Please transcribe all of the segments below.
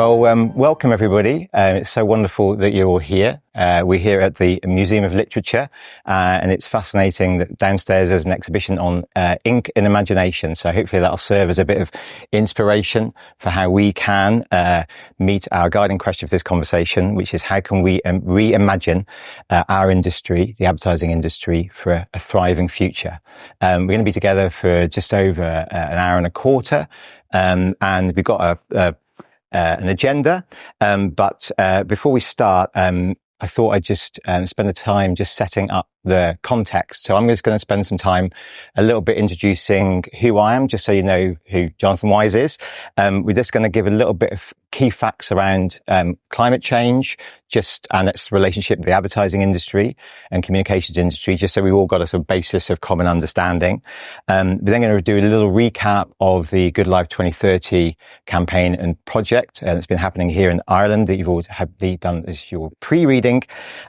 Well, welcome everybody. It's so wonderful that you're all here. We're here at the Museum of Literature, and it's fascinating that downstairs there's an exhibition on ink and imagination. So hopefully that'll serve as a bit of inspiration for how we can meet our guiding question for this conversation, which is how can we reimagine our industry, the advertising industry, for a thriving future. We're going to be together for just over an hour and a quarter, and we've got an agenda. But before we start, I thought I'd just spend the time just setting up the context. So I'm just going to spend some time a little bit introducing who I am, just so you know who Jonathan Wise is. We're just going to give a little bit of key facts around climate change, and its relationship with the advertising industry and communications industry, just so we've all got a sort of basis of common understanding. We're then going to do a little recap of the Good Life 2030 campaign and project that's been happening here in Ireland that you've all done as your pre-reading.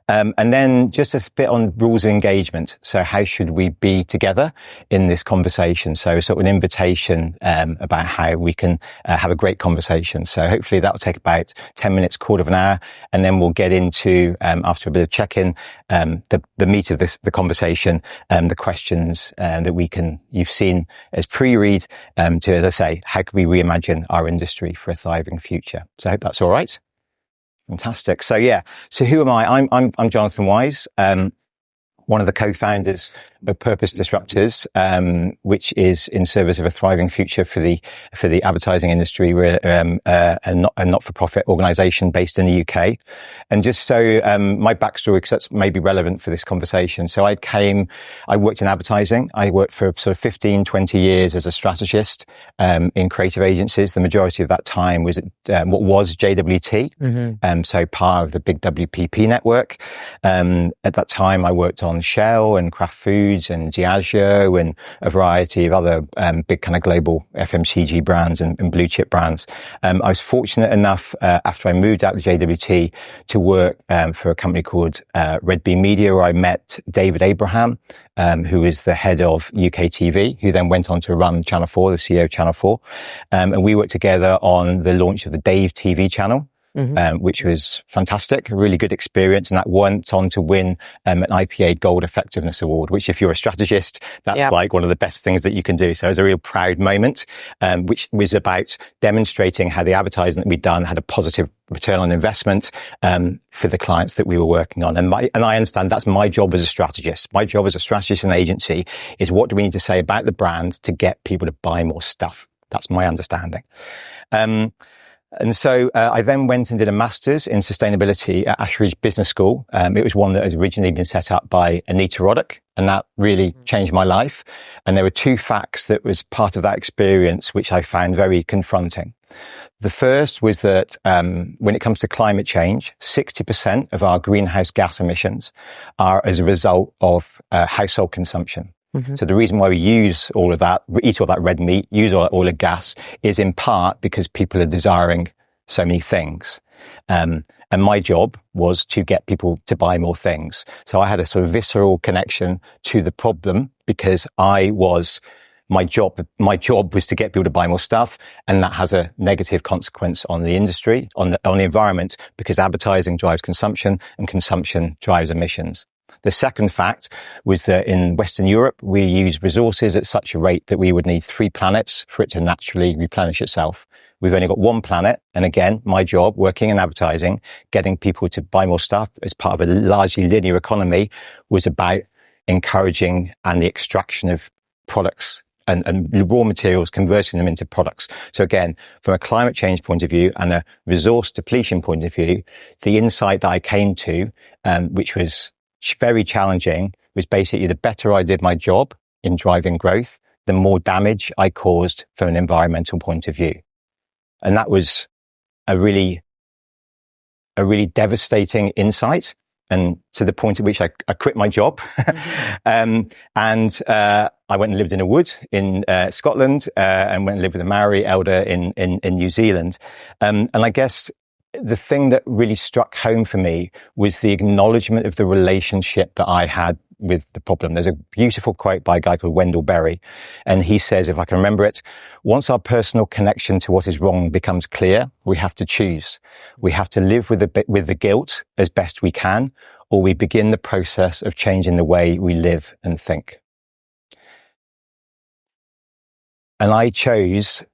And then just a bit on rules of engagement. So how should we be together in this conversation? So sort of an invitation about how we can have a great conversation. So hopefully that will take about 10 minutes, quarter of an hour, and then we'll get into, after a bit of check-in, the meat of the conversation, the questions that you've seen as pre-read, to, as I say, how can we reimagine our industry for a thriving future? So I hope that's all right. Fantastic. So who am I? I'm Jonathan Wise, one of the co-founders of Purpose Disruptors, which is in service of a thriving future for the advertising industry. We're a not-for-profit organisation based in the UK. And just so my backstory, because that's maybe relevant for this conversation. So I worked in advertising. I worked for sort of 15, 20 years as a strategist in creative agencies. The majority of that time was at what was JWT, so part of the big WPP network. At that time, I worked on Shell and Kraft Foods and Diageo and a variety of other big kind of global FMCG brands and blue chip brands. I was fortunate enough after I moved out to JWT to work for a company called Red Bee Media, where I met David Abraham, who is the head of UK TV, who then went on to run Channel 4, the CEO of Channel 4. And we worked together on the launch of the Dave TV channel. Which was fantastic, a really good experience. And that went on to win an IPA Gold Effectiveness Award, which if you're a strategist, that's like one of the best things that you can do. So it was a real proud moment, which was about demonstrating how the advertising that we'd done had a positive return on investment for the clients that we were working on. And I understand that's my job as a strategist. My job as a strategist in an agency is what do we need to say about the brand to get people to buy more stuff. That's my understanding. And so I then went and did a master's in sustainability at Ashridge Business School. It was one that has originally been set up by Anita Roddick, and that really changed my life. And there were two facts that was part of that experience which I found very confronting. The first was that when it comes to climate change, 60% of our greenhouse gas emissions are as a result of household consumption. So the reason why we use all of that, eat all that red meat, use all the gas, is in part because people are desiring so many things. And my job was to get people to buy more things. So I had a sort of visceral connection to the problem because my job was to get people to buy more stuff. And that has a negative consequence on the industry, on the environment, because advertising drives consumption and consumption drives emissions. The second fact was that in Western Europe, we use resources at such a rate that we would need 3 planets for it to naturally replenish itself. We've only got 1 planet. And again, my job working in advertising, getting people to buy more stuff as part of a largely linear economy was about encouraging and the extraction of products and raw materials, converting them into products. So again, from a climate change point of view and a resource depletion point of view, the insight that I came to, which was very challenging, was basically the better I did my job in driving growth, the more damage I caused from an environmental point of view. And that was a really devastating insight, and to the point at which I quit my job. And I went and lived in a wood in Scotland, and went and lived with a Maori elder in New Zealand. And I guess the thing that really struck home for me was the acknowledgement of the relationship that I had with the problem. There's a beautiful quote by a guy called Wendell Berry, and he says, if I can remember it, once our personal connection to what is wrong becomes clear, we have to choose. We have to live with the guilt as best we can, or we begin the process of changing the way we live and think. And I chose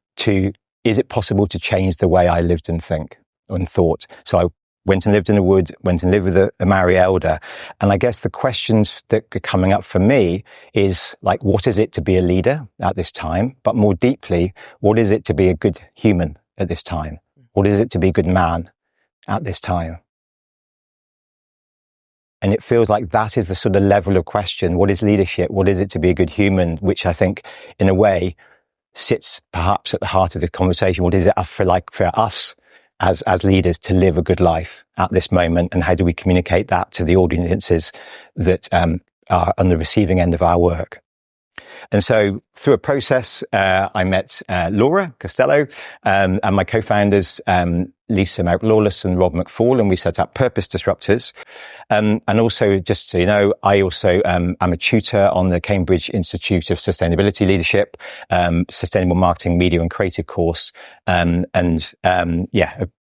is it possible to change the way I lived and think and thought? So I went and lived in the wood, went and lived with a Maori elder. And I guess the questions that are coming up for me is like, what is it to be a leader at this time? But more deeply, what is it to be a good human at this time? What is it to be a good man at this time? And it feels like that is the sort of level of question. What is leadership? What is it to be a good human? Which I think, in a way, sits perhaps at the heart of this conversation. What is it for us as leaders to live a good life at this moment? And how do we communicate that to the audiences that are on the receiving end of our work? And so through a process, I met Laura Costello and my co-founders, Lisa Lawless and Rob McFall, and we set up Purpose Disruptors. And also, just so you know, I also am a tutor on the Cambridge Institute of Sustainability Leadership, Sustainable Marketing, Media and Creative course. I've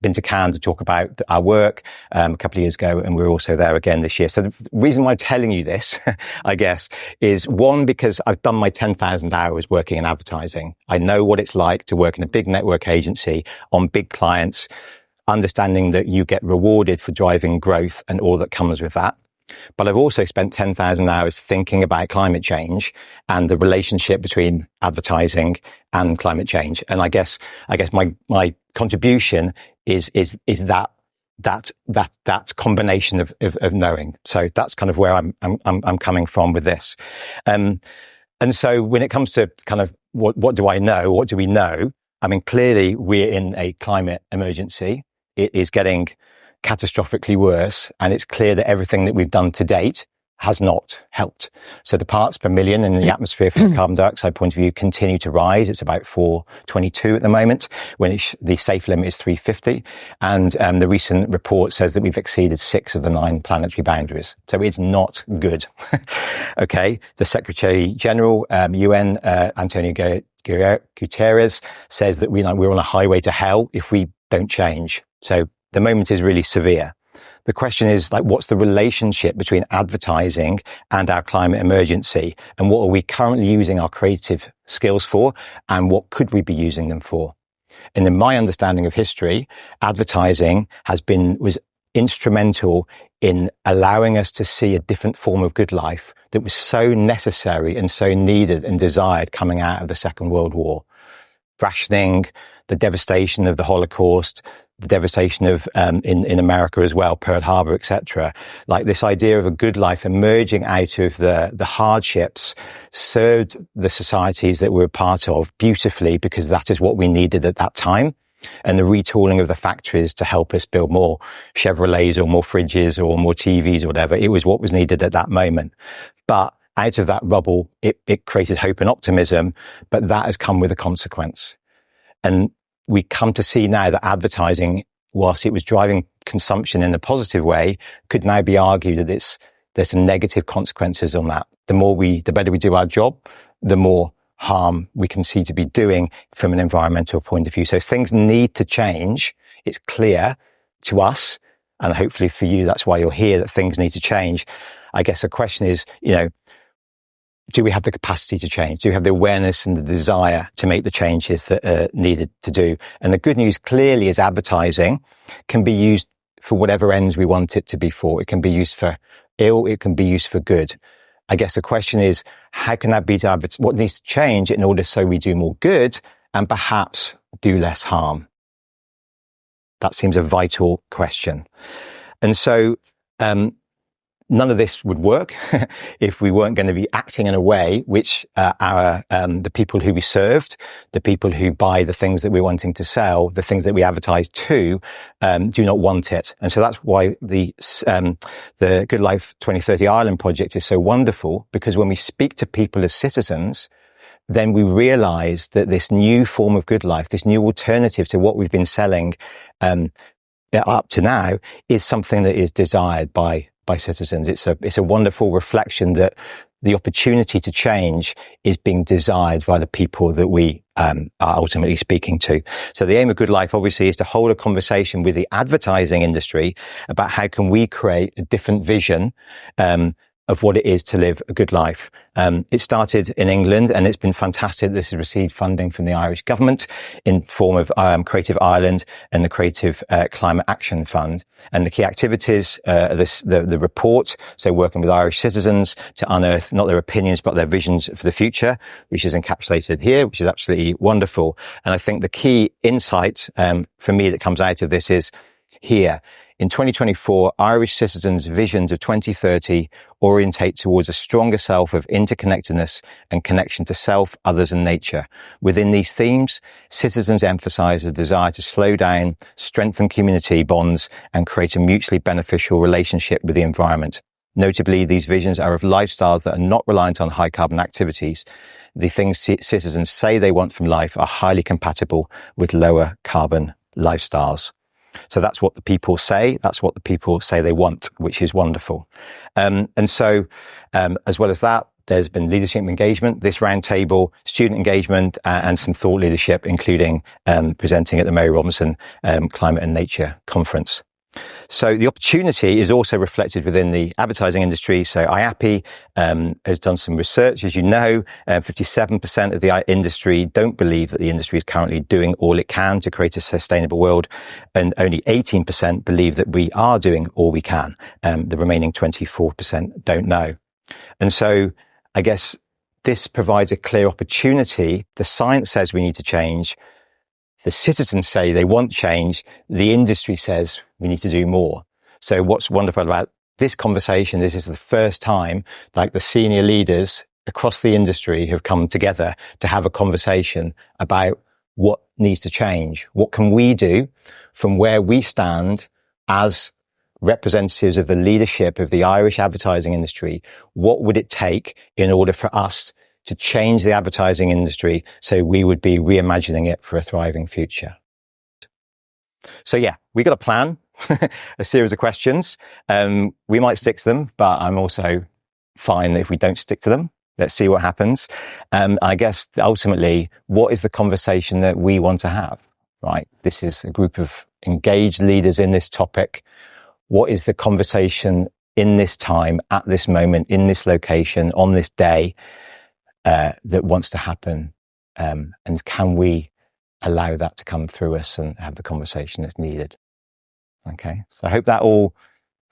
been to Cannes to talk about our work a couple of years ago, and we're also there again this year. So the reason why I'm telling you this, I guess, is one, because I've done my 10,000 hours working in advertising. I know what it's like to work in a big network agency on big clients, understanding that you get rewarded for driving growth and all that comes with that. But I've also spent 10,000 hours thinking about climate change and the relationship between advertising and climate change. And I guess my contribution is that combination of knowing. So that's kind of where I'm coming from with this. And so when it comes to kind of what do I know? What do we know? I mean, clearly we're in a climate emergency. It is getting catastrophically worse, and it's clear that everything that we've done to date has not helped. So the parts per million in the atmosphere from a carbon dioxide point of view continue to rise. It's about 422 at the moment, when the safe limit is 350. And the recent report says that we've exceeded 6 of the 9 planetary boundaries. So it's not good. Okay. The Secretary General, UN, Antonio Guterres, says that we're on a highway to hell if we don't change. So the moment is really severe. The question is, like, what's the relationship between advertising and our climate emergency? And what are we currently using our creative skills for? And what could we be using them for? And in my understanding of history, advertising was instrumental in allowing us to see a different form of good life that was so necessary and so needed and desired coming out of the Second World War. Rationing, the devastation of the Holocaust, the devastation of in America as well, Pearl Harbor, etc. Like this idea of a good life emerging out of the hardships served the societies that we're a part of beautifully, because that is what we needed at that time. And the retooling of the factories to help us build more Chevrolets or more fridges or more TVs or whatever, it was what was needed at that moment. But out of that rubble, it created hope and optimism, but that has come with a consequence. And we come to see now that advertising, whilst it was driving consumption in a positive way, could now be argued that there's some negative consequences on that. The better we do our job, the more harm we can see to be doing from an environmental point of view. So things need to change. It's clear to us, and hopefully for you, that's why you're here, that things need to change. I guess the question is, do we have the capacity to change? Do we have the awareness and the desire to make the changes that are needed to do? And the good news clearly is advertising can be used for whatever ends we want it to be for. It can be used for ill, it can be used for good. I guess the question is, how can that be what needs to change in order so we do more good and perhaps do less harm? That seems a vital question. And so, none of this would work if we weren't going to be acting in a way which the people who we served, the people who buy the things that we're wanting to sell, the things that we advertise to, do not want it. And so that's why the Good Life 2030 Ireland project is so wonderful, because when we speak to people as citizens, then we realize that this new form of good life, this new alternative to what we've been selling up to now, is something that is desired by by citizens. It's a wonderful reflection that the opportunity to change is being desired by the people that we are ultimately speaking to. So the aim of Good Life obviously is to hold a conversation with the advertising industry about how can we create a different vision of what it is to live a good life. It started in England and it's been fantastic. This has received funding from the Irish government in form of Creative Ireland and the Creative Climate Action Fund. And the key activities, the report, so working with Irish citizens to unearth not their opinions but their visions for the future, which is encapsulated here, which is absolutely wonderful. And I think the key insight for me that comes out of this is here. In 2024, Irish citizens' visions of 2030 orientate towards a stronger self of interconnectedness and connection to self, others and nature. Within these themes, citizens emphasise a desire to slow down, strengthen community bonds and create a mutually beneficial relationship with the environment. Notably, these visions are of lifestyles that are not reliant on high carbon activities. The things citizens say they want from life are highly compatible with lower carbon lifestyles. So that's what the people say. That's what the people say they want, which is wonderful. And so, as well as that, there's been leadership engagement, this roundtable, student engagement, and some thought leadership, including presenting at the Mary Robinson Climate and Nature Conference. So the opportunity is also reflected within the advertising industry. So IAPI has done some research. As you know, 57% of the industry don't believe that the industry is currently doing all it can to create a sustainable world. And only 18% believe that we are doing all we can. The remaining 24% don't know. And so I guess this provides a clear opportunity. The science says we need to change. The citizens say they want change. The industry says we need to do more. So what's wonderful about this conversation, this is the first time like the senior leaders across the industry have come together to have a conversation about what needs to change. What can we do from where we stand as representatives of the leadership of the Irish advertising industry? What would it take in order for us to change the advertising industry so we would be reimagining it for a thriving future? So yeah, we got a plan, a series of questions. We might stick to them, but I'm also fine if we don't stick to them. Let's see what happens. I guess ultimately, what is the conversation that we want to have, right? This is a group of engaged leaders in this topic. What is the conversation in this time, at this moment, in this location, on this day, that wants to happen, and can we allow that to come through us and have the conversation that's needed? Okay, so I hope that all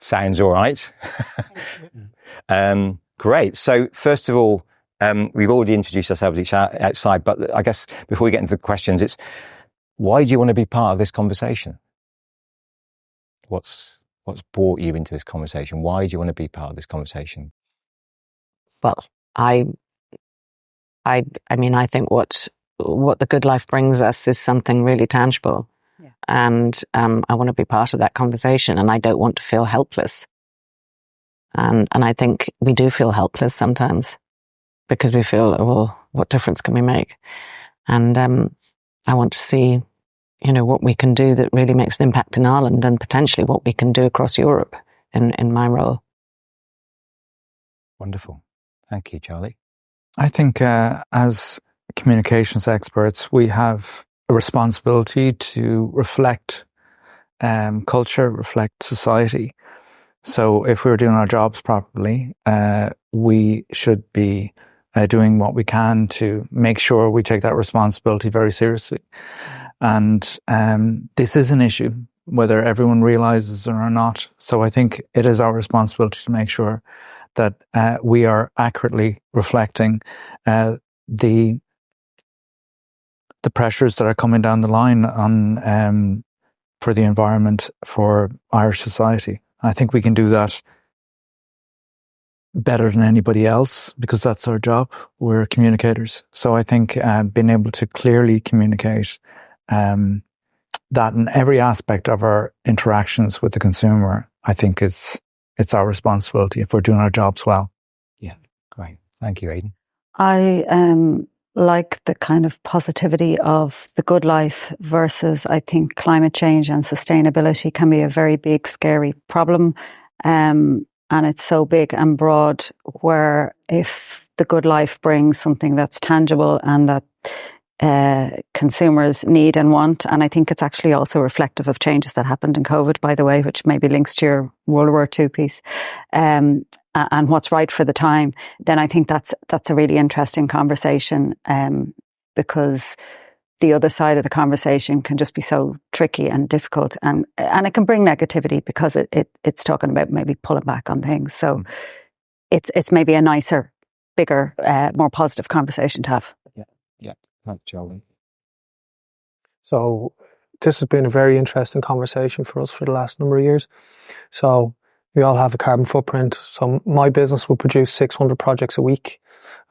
sounds all right. Great. So first of all, we've already introduced ourselves each outside, but I guess before we get into the questions, it's why do you want to be part of this conversation? What's brought you into this conversation? Why do you want to be part of this conversation? Well, I mean, I think what the good life brings us is something really tangible. Yeah. And I want to be part of that conversation, and I don't want to feel helpless. And I think we do feel helpless sometimes because we feel, well, what difference can we make? And I want to see, what we can do that really makes an impact in Ireland, and potentially what we can do across Europe in my role. Wonderful. Thank you, Charlie. I think as communications experts, we have a responsibility to reflect culture, reflect society. So if we're doing our jobs properly, we should be doing what we can to make sure we take that responsibility very seriously. And this is an issue, whether everyone realizes it or not. So I think it is our responsibility to make sure that we are accurately reflecting the pressures that are coming down the line on for the environment, for Irish society. I think we can do that better than anybody else because that's our job. We're communicators. So I think being able to clearly communicate that in every aspect of our interactions with the consumer, I think it's our responsibility if we're doing our jobs well. Yeah, great. Thank you, Aidan. I like the kind of positivity of the good life versus, I think, climate change and sustainability can be a very big, scary problem. and it's so big and broad, where if the good life brings something that's tangible and that consumers need and want, and I think it's actually also reflective of changes that happened in COVID, by the way, which maybe links to your World War II piece, and what's right for the time, then I think that's a really interesting conversation, because the other side of the conversation can just be so tricky and difficult, and it can bring negativity because it's talking about maybe pulling back on things. So it's maybe a nicer, bigger, more positive conversation to have. Yeah. Thanks, Geraldine. So this has been a very interesting conversation for us for the last number of years. So we all have a carbon footprint. So my business will produce 600 projects a week,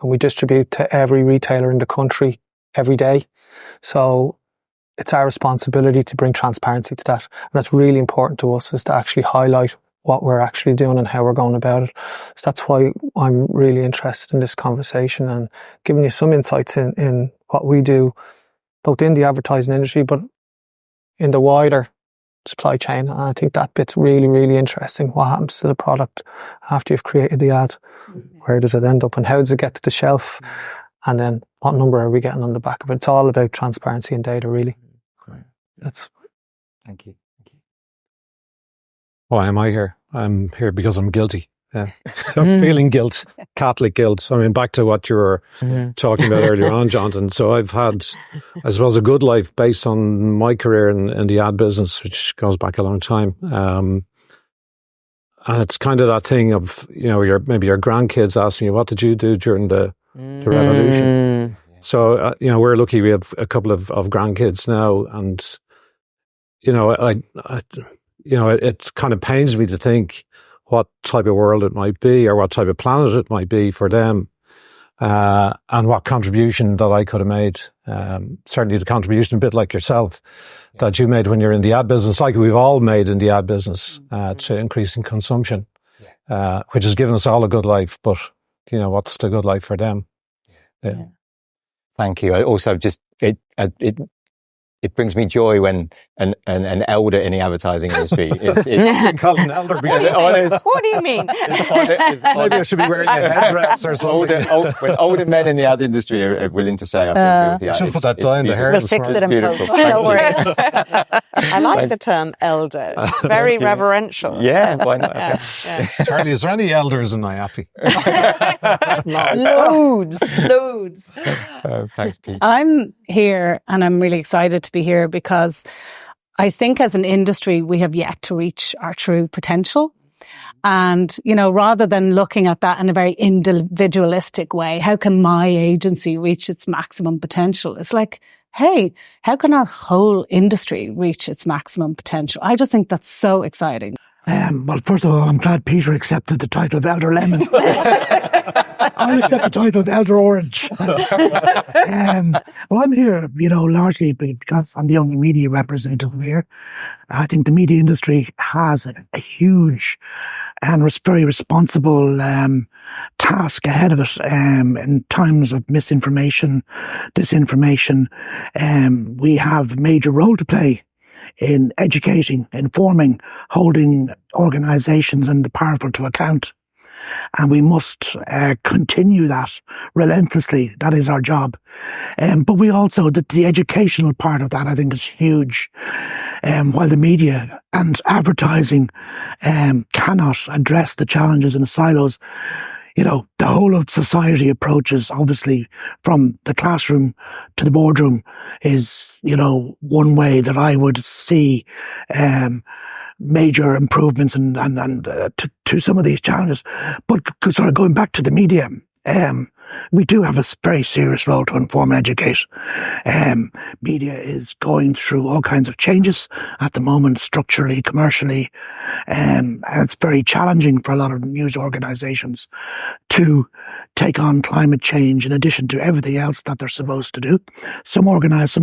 and we distribute to every retailer in the country every day. So it's our responsibility to bring transparency to that. And that's really important to us, is to actually highlight what we're actually doing and how we're going about it. So that's why I'm really interested in this conversation and giving you some insights in what we do, both in the advertising industry, but in the wider supply chain. And I think that bit's really, really interesting. What happens to the product after you've created the ad? Where does it end up, and how does it get to the shelf? And then what number are we getting on the back of it? It's all about transparency and data, really. Great. Thank you. Why am I here? I'm here because I'm guilty. I'm feeling guilt, Catholic guilt. I mean, back to what you were talking about earlier on, Jonathan. So I've had, I suppose, a good life based on my career in the ad business, which goes back a long time. And it's kind of that thing of, maybe your grandkids asking you, what did you do during the revolution? So, we're lucky we have a couple of grandkids now, and, it kind of pains me to think what type of world it might be, or what type of planet it might be for them, and what contribution that I could have made. Certainly the contribution, a bit like yourself, that you made when you're in the ad business, like we've all made in the ad business, to increasing consumption, which has given us all a good life. But, what's the good life for them? Yeah. Thank you. I also it brings me joy when an elder in the advertising industry is call an elder. What do you mean? Maybe I should be wearing a headdress or something. When older men in the ad industry are willing to say, I should put that dye in the hair. We'll fix it in post. Don't worry. I like the term elder. It's very reverential. Yeah, why not? Yeah. Charlie, is there any elders in IAPI? Loads. Thanks, Pete. I'm here, and I'm really excited to be here, because I think as an industry we have yet to reach our true potential. And, rather than looking at that in a very individualistic way, how can my agency reach its maximum potential? It's like, hey, how can our whole industry reach its maximum potential? I just think that's so exciting. Well, first of all, I'm glad Peter accepted the title of Elder Lemon. I'll accept the title of Elder Orange. Well, I'm here, largely because I'm the only media representative here. I think the media industry has a huge and very responsible task ahead of it in times of misinformation, disinformation. We have a major role to play in educating, informing, holding organisations and the powerful to account. And we must continue that relentlessly. That is our job. But we also, the educational part of that, I think, is huge. While the media and advertising cannot address the challenges in the silos, the whole of society approaches, obviously, from the classroom to the boardroom is, one way that I would see major improvements and to some of these challenges. But sort of going back to the media, we do have a very serious role to inform and educate. Media is going through all kinds of changes at the moment, structurally, commercially, and it's very challenging for a lot of news organizations to take on climate change in addition to everything else that they're supposed to do. Some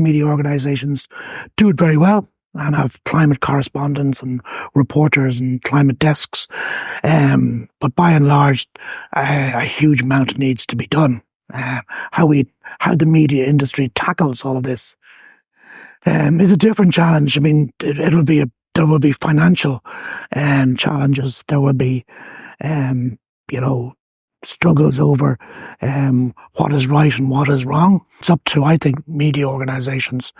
media organizations do it very well and have climate correspondents and reporters and climate desks. But by and large, a huge amount needs to be done. How the media industry tackles all of this is a different challenge. I mean, there will be financial challenges. There will be you know, struggles over what is right and what is wrong. It's up to, I think, media organisations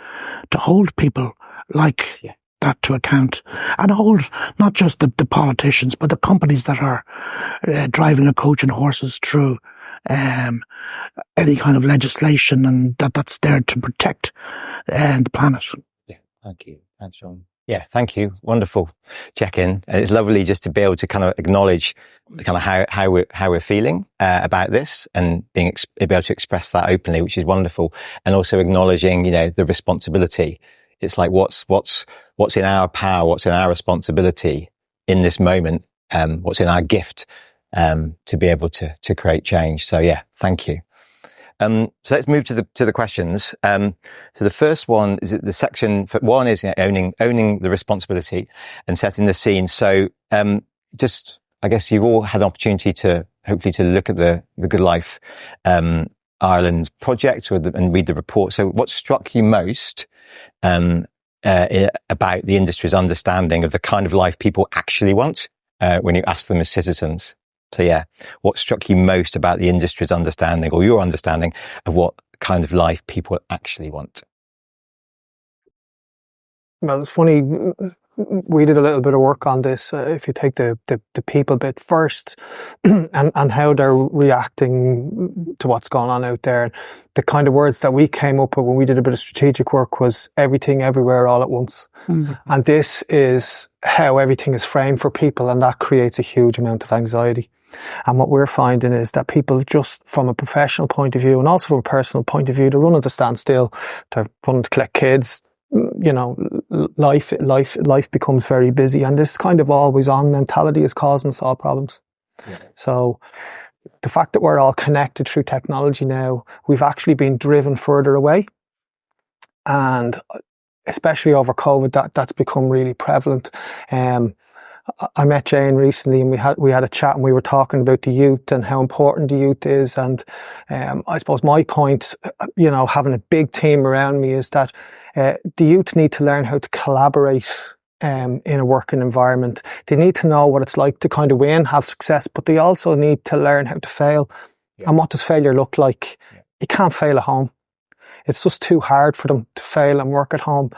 to hold people like that to account, and hold not just the politicians, but the companies that are driving a coach and horses through any kind of legislation, and that's there to protect the planet. Yeah, thank you. Thanks, John. Yeah, thank you. Wonderful check-in. It's lovely just to be able to kind of acknowledge kind of how we're feeling about this, and be able to express that openly, which is wonderful. And also acknowledging, the responsibility. It's like what's in our power, what's in our responsibility in this moment, what's in our gift to be able to create change. So yeah, thank you. So let's move to the questions. So the first one is the section for one is owning the responsibility and setting the scene. So just I guess you've all had an opportunity to hopefully to look at the Good Life Ireland project and read the report. So what struck you most about the industry's understanding of the kind of life people actually want when you ask them as citizens? So yeah, what struck you most about the industry's understanding, or your understanding of what kind of life people actually want? Well, it's funny. We did a little bit of work on this. If you take the people bit first, and how they're reacting to what's going on out there, the kind of words that we came up with when we did a bit of strategic work was everything, everywhere, all at once. Mm-hmm. And this is how everything is framed for people, and that creates a huge amount of anxiety. And what we're finding is that people, just from a professional point of view and also from a personal point of view, they're running to stand still, they're running to collect kids. Life becomes very busy, and this kind of always on mentality is causing us all problems. Yeah. So the fact that we're all connected through technology now, we've actually been driven further away, and especially over COVID, that's become really prevalent. I met Jane recently, and we had a chat, and we were talking about the youth and how important the youth is. And I suppose my point, having a big team around me, is that the youth need to learn how to collaborate in a working environment. They need to know what it's like to kind of win, have success, but they also need to learn how to fail. Yeah. And what does failure look like? Yeah. You can't fail at home. It's just too hard for them to fail and work at home.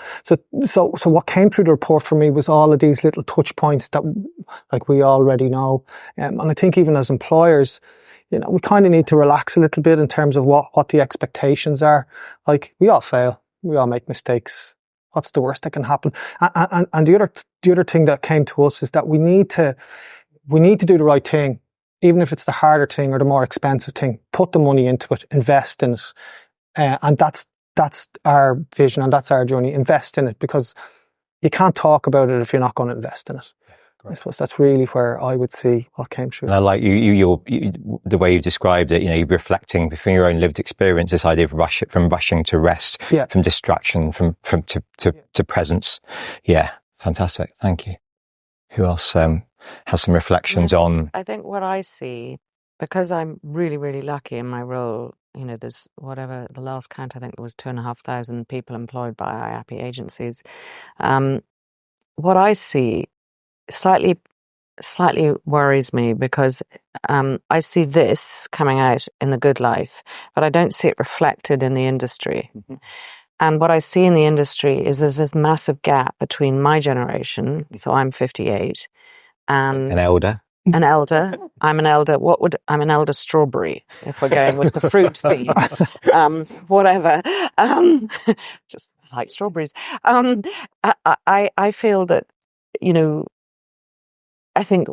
So what came through the report for me was all of these little touch points that, like, we already know. And I think even as employers, we kind of need to relax a little bit in terms of what the expectations are. Like, we all fail. We all make mistakes. What's the worst that can happen? And the other thing that came to us is that we need to do the right thing, even if it's the harder thing or the more expensive thing. Put the money into it, invest in it. And that's our vision, and that's our journey. Invest in it, because you can't talk about it if you're not going to invest in it. Yeah, I suppose that's really where I would see what came through. And I like you the way you've described it. You're reflecting from your own lived experience, this idea of from rushing to rest, from distraction, to presence. Yeah, fantastic. Thank you. Who else has some reflections on? I think what I see, because I'm really, really lucky in my role. There's the last count, I think there was 2,500 people employed by IAPI agencies. What I see slightly worries me, because I see this coming out in the Good Life, but I don't see it reflected in the industry. Mm-hmm. And what I see in the industry is there's this massive gap between my generation, so I'm 58, and an elder. An elder. I'm an elder. I'm an elder strawberry, if we're going with the fruit theme. Whatever. Just like strawberries. I feel that, I think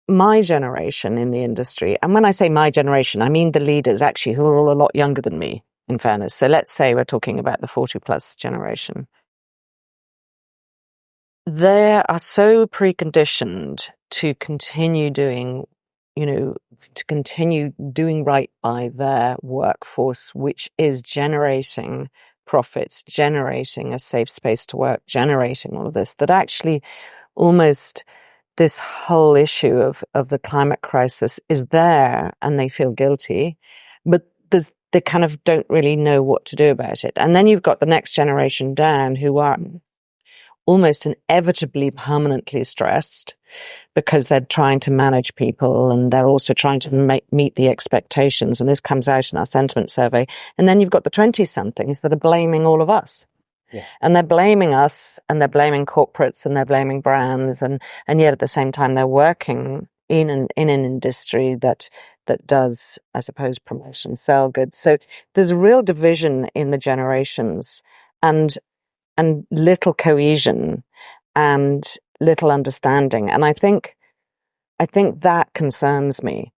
my generation in the industry, and when I say my generation, I mean the leaders actually who are all a lot younger than me, in fairness. So let's say we're talking about the 40 plus generation. They are so preconditioned to continue doing right by their workforce, which is generating profits, generating a safe space to work, generating all of this, that actually almost this whole issue of the climate crisis is there, and they feel guilty, but they kind of don't really know what to do about it. And then you've got the next generation down who are almost inevitably permanently stressed because they're trying to manage people and they're also trying to meet the expectations. And this comes out in our sentiment survey. And then you've got the 20-somethings that are blaming all of us. Yeah. And they're blaming us, and they're blaming corporates, and they're blaming brands, and yet at the same time they're working in an industry that does, I suppose, promotion, sell goods. So there's a real division in the generations, and little cohesion and little understanding. And I think that concerns me.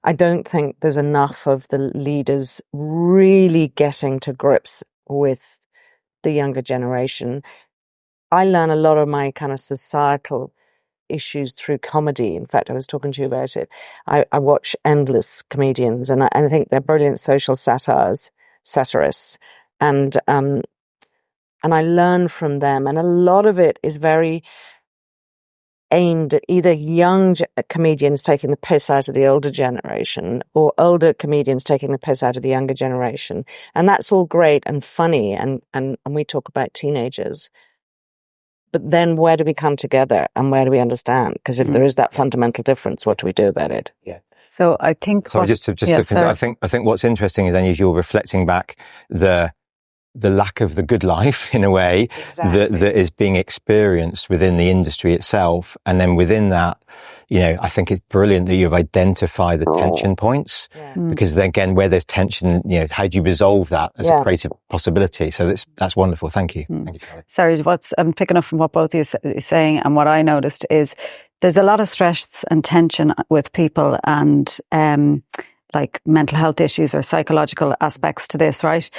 I don't think there's enough of the leaders really getting to grips with the younger generation. I learn a lot of my kind of societal issues through comedy. In fact, I was talking to you about it. I watch endless comedians, and I think they're brilliant social satirists, and I learn from them. And a lot of it is very aimed at either young comedians taking the piss out of the older generation, or older comedians taking the piss out of the younger generation. And that's all great and funny, and we talk about teenagers. But then where do we come together, and where do we understand? Because if there is that fundamental difference, what do we do about it? Yeah. So I think... I think what's interesting is then you're reflecting back the lack of the good life, in a way, that is being experienced within the industry itself. And then within that, I think it's brilliant that you've identified the tension points, because then again, where there's tension, how do you resolve that as a creative possibility? So that's wonderful. Thank you. Thank you, Charlie. Sorry, I'm picking up from what both of you are saying, and what I noticed is there's a lot of stress and tension with people, and like mental health issues or psychological aspects to this, right?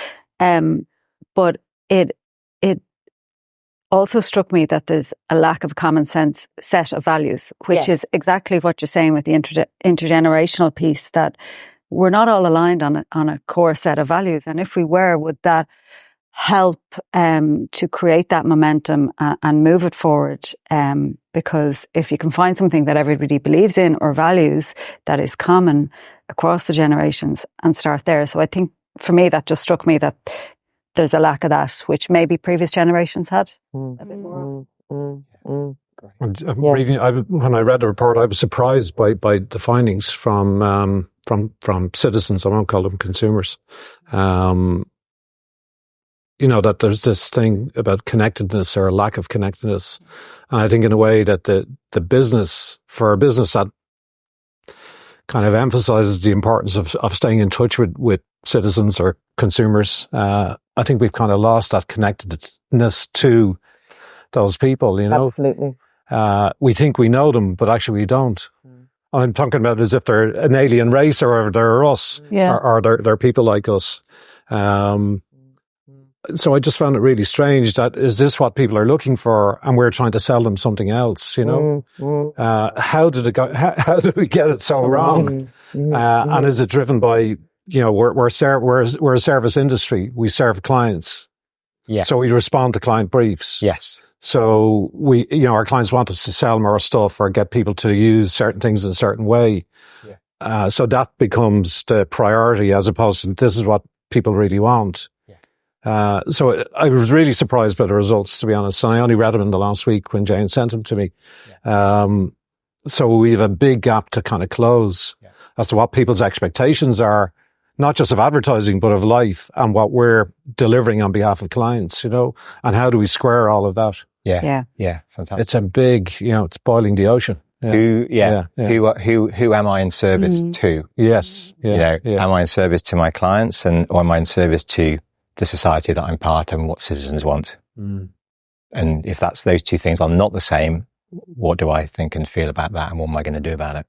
But it also struck me that there's a lack of common sense set of values, which is exactly what you're saying with the intergenerational piece, that we're not all aligned on a core set of values. And if we were, would that help to create that momentum and move it forward? Because if you can find something that everybody believes in or values that is common across the generations and start there. So I think for me, that just struck me that there's a lack of that, which maybe previous generations had a bit more. When I read the report, I was surprised by the findings from citizens. I won't call them consumers. That there's this thing about connectedness or a lack of connectedness. And I think in a way that the business, for a business that kind of emphasizes the importance of staying in touch with citizens or consumers, I think we've kind of lost that connectedness to those people, Absolutely. We think we know them, but actually we don't. I'm talking about as if they're an alien race, or they're us, or they're people like us. So I just found it really strange that, is this what people are looking for, and we're trying to sell them something else, How did it go? How did we get it so wrong? And is it driven by, we're a service industry. We serve clients. Yeah. So we respond to client briefs. Yes. So our clients want us to sell more stuff or get people to use certain things in a certain way. Yeah. So that becomes the priority, as opposed to this is what people really want. So I was really surprised by the results, to be honest. I only read them in the last week when Jane sent them to me. Yeah. So we have a big gap to kind of close as to what people's expectations are, not just of advertising, but of life, and what we're delivering on behalf of clients, and how do we square all of that? Yeah. Fantastic. It's a big, it's boiling the ocean. Yeah. Who am I in service to? Yes. Am I in service to my clients, or am I in service to the society that I'm part of and what citizens want? And if those two things are not the same, what do I think and feel about that, and what am I going to do about it?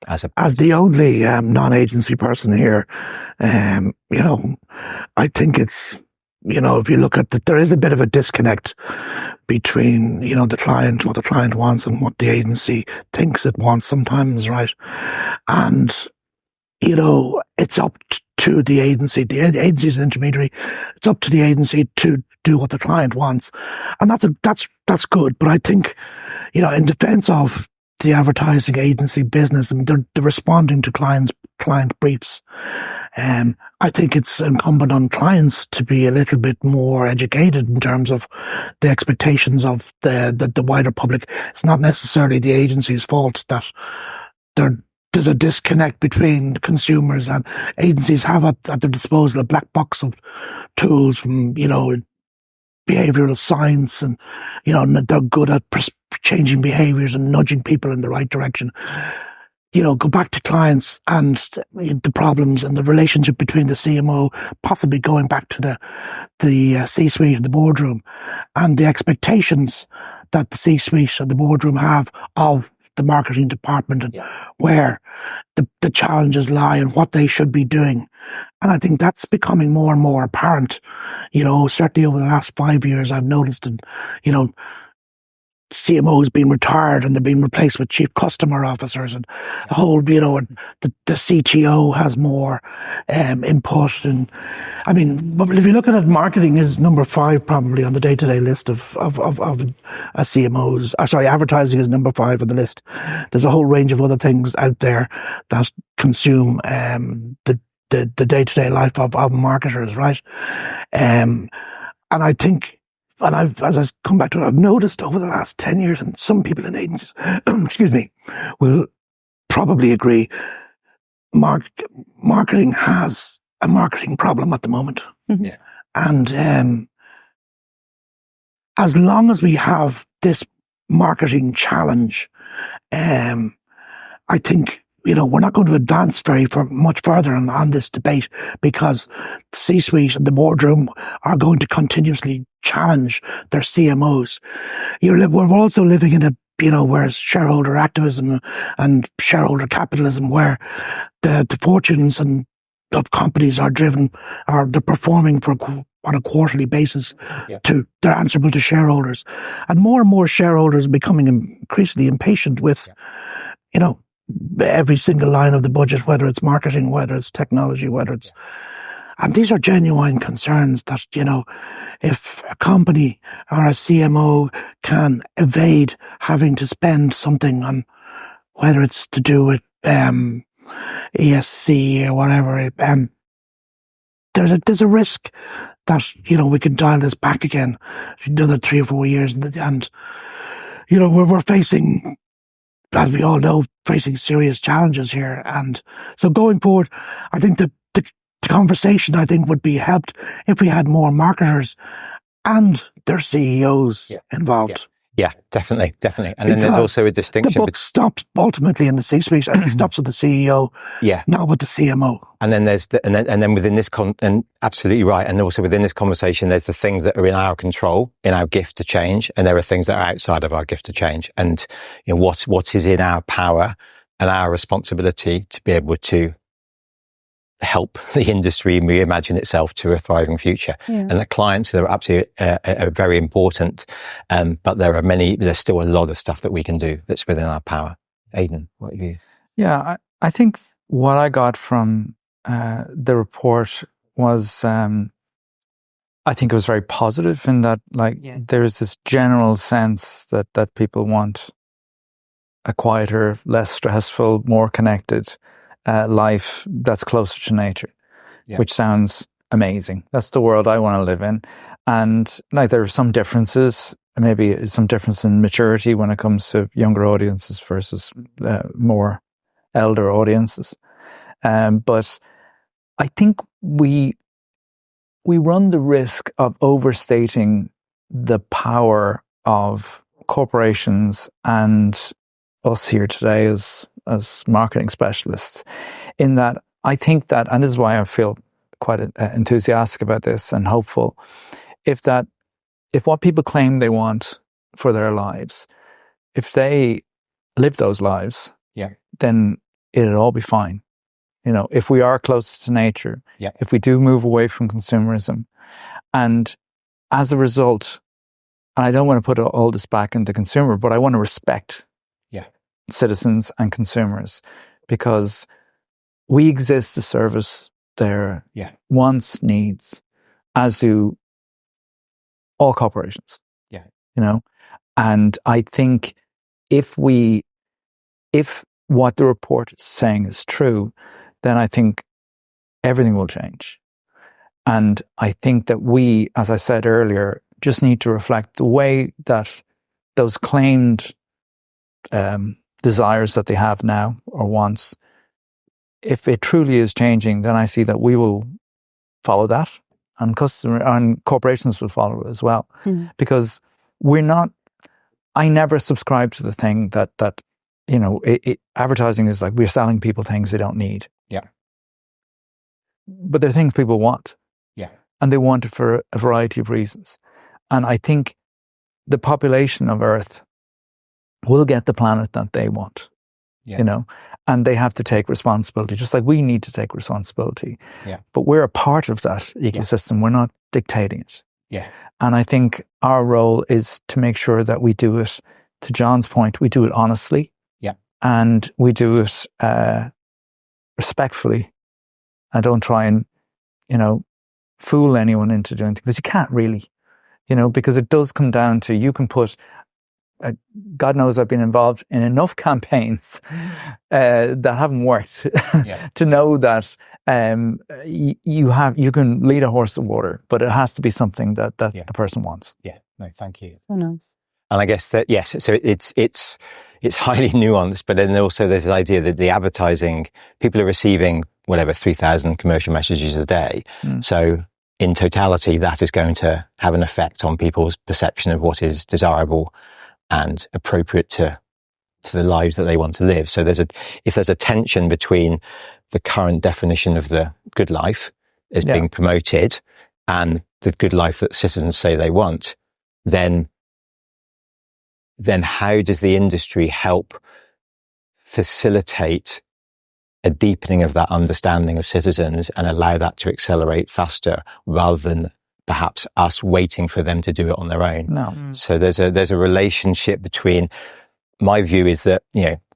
As the only non-agency person here, I think it's, if you look at there is a bit of a disconnect between, the client, what the client wants, and what the agency thinks it wants sometimes, right? And, it's up to the agency. The agency is an intermediary. It's up to the agency to do what the client wants. And that's good. But I think, in defense of the advertising agency business, and they're responding to client briefs. I think it's incumbent on clients to be a little bit more educated in terms of the expectations of the wider public. It's not necessarily the agency's fault that there's a disconnect between consumers, and agencies have at their disposal a black box of tools from, behavioral science, and, they're good at changing behaviors and nudging people in the right direction. Go back to clients and the problems and the relationship between the CMO, possibly going back to the C-suite and the boardroom, and the expectations that the C-suite and the boardroom have of the marketing department, and where the challenges lie and what they should be doing. And I think that's becoming more and more apparent. Certainly over the last 5 years, I've noticed, and, CMOs being retired and they're being replaced with chief customer officers, and the whole, the CTO has more input. And I mean, but if you look at it, marketing is number 5 probably on the day-to-day list of a CMOs. Advertising is number 5 on the list. There's a whole range of other things out there that consume the day-to-day life of marketers, right? And I think, and as I come back to it, I've noticed over the last 10 years, and some people in agencies, will probably agree, marketing has a marketing problem at the moment. Mm-hmm. Yeah. And as long as we have this marketing challenge, I think, we're not going to advance much further on this debate, because the C-suite and the boardroom are going to continuously challenge their CMOs. We're also living in where shareholder activism and shareholder capitalism, where the fortunes of companies are they're performing on a quarterly basis. They're answerable to shareholders, and more shareholders are becoming increasingly impatient with, every single line of the budget, whether it's marketing, whether it's technology, whether it's... And these are genuine concerns that, if a company or a CMO can evade having to spend something on, whether it's to do with ESC or whatever, there's a risk that, we can dial this back again another 3 or 4 years, and we're facing, as we all know, facing serious challenges here. And so going forward, I think the conversation, I think, would be helped if we had more marketers and their CEOs involved. Yeah, definitely. And because then there's also a distinction. The buck stops ultimately in the C-suite, and it stops with the CEO, not with the CMO. And then there's and then within this and absolutely right. And also within this conversation, there's the things that are in our control, in our gift to change, and there are things that are outside of our gift to change. And what is in our power and our responsibility to be able to help the industry reimagine itself to a thriving future. And the clients are absolutely are very important, but there's still a lot of stuff that we can do that's within our power. Aidan, what have you? Yeah, I think what I got from the report was, I think it was very positive in that, there's this general sense that people want a quieter, less stressful, more connected life that's closer to nature, which sounds amazing. That's the world I want to live in. And there are some differences, maybe some difference in maturity when it comes to younger audiences versus more elder audiences. But I think we run the risk of overstating the power of corporations and us here today as marketing specialists, in that I think that, and this is why I feel quite enthusiastic about this and hopeful, if what people claim they want for their lives, if they live those lives, then it'll all be fine. If we are close to nature, if we do move away from consumerism, and as a result, and I don't want to put all this back into the consumer, but I want to respect citizens and consumers, because we exist to service their wants, needs, as do all corporations. And I think if we if what the report is saying is true, then I think everything will change. And I think that we, as I said earlier, just need to reflect the way that those claimed desires that they have now or wants, if it truly is changing, then I see that we will follow that, and corporations will follow it as well. Because I never subscribe to the thing that advertising is like we're selling people things they don't need. Yeah. But they're things people want. Yeah. And they want it for a variety of reasons. And I think the population of Earth will get the planet that they want. Yeah. And they have to take responsibility, just like we need to take responsibility. Yeah. But we're a part of that ecosystem. Yeah. We're not dictating it. Yeah. And I think our role is to make sure that we do it, to John's point, we do it honestly. Yeah. And we do it respectfully. I don't try and, fool anyone into doing things, because you can't really, because it does come down to, you can put, God knows I've been involved in enough campaigns that haven't worked to know that you can lead a horse to water, but it has to be something that the person wants. Yeah, no, thank you. So nice. And I guess that, yes, so it's highly nuanced, but then also there's this idea that the advertising, people are receiving 3,000 commercial messages a day. So in totality, that is going to have an effect on people's perception of what is desirable and appropriate to the lives that they want to live. So if there's a tension between the current definition of the good life as being promoted and the good life that citizens say they want, then how does the industry help facilitate a deepening of that understanding of citizens and allow that to accelerate faster, rather than perhaps us waiting for them to do it on their own? No. So there's a relationship between, my view is that,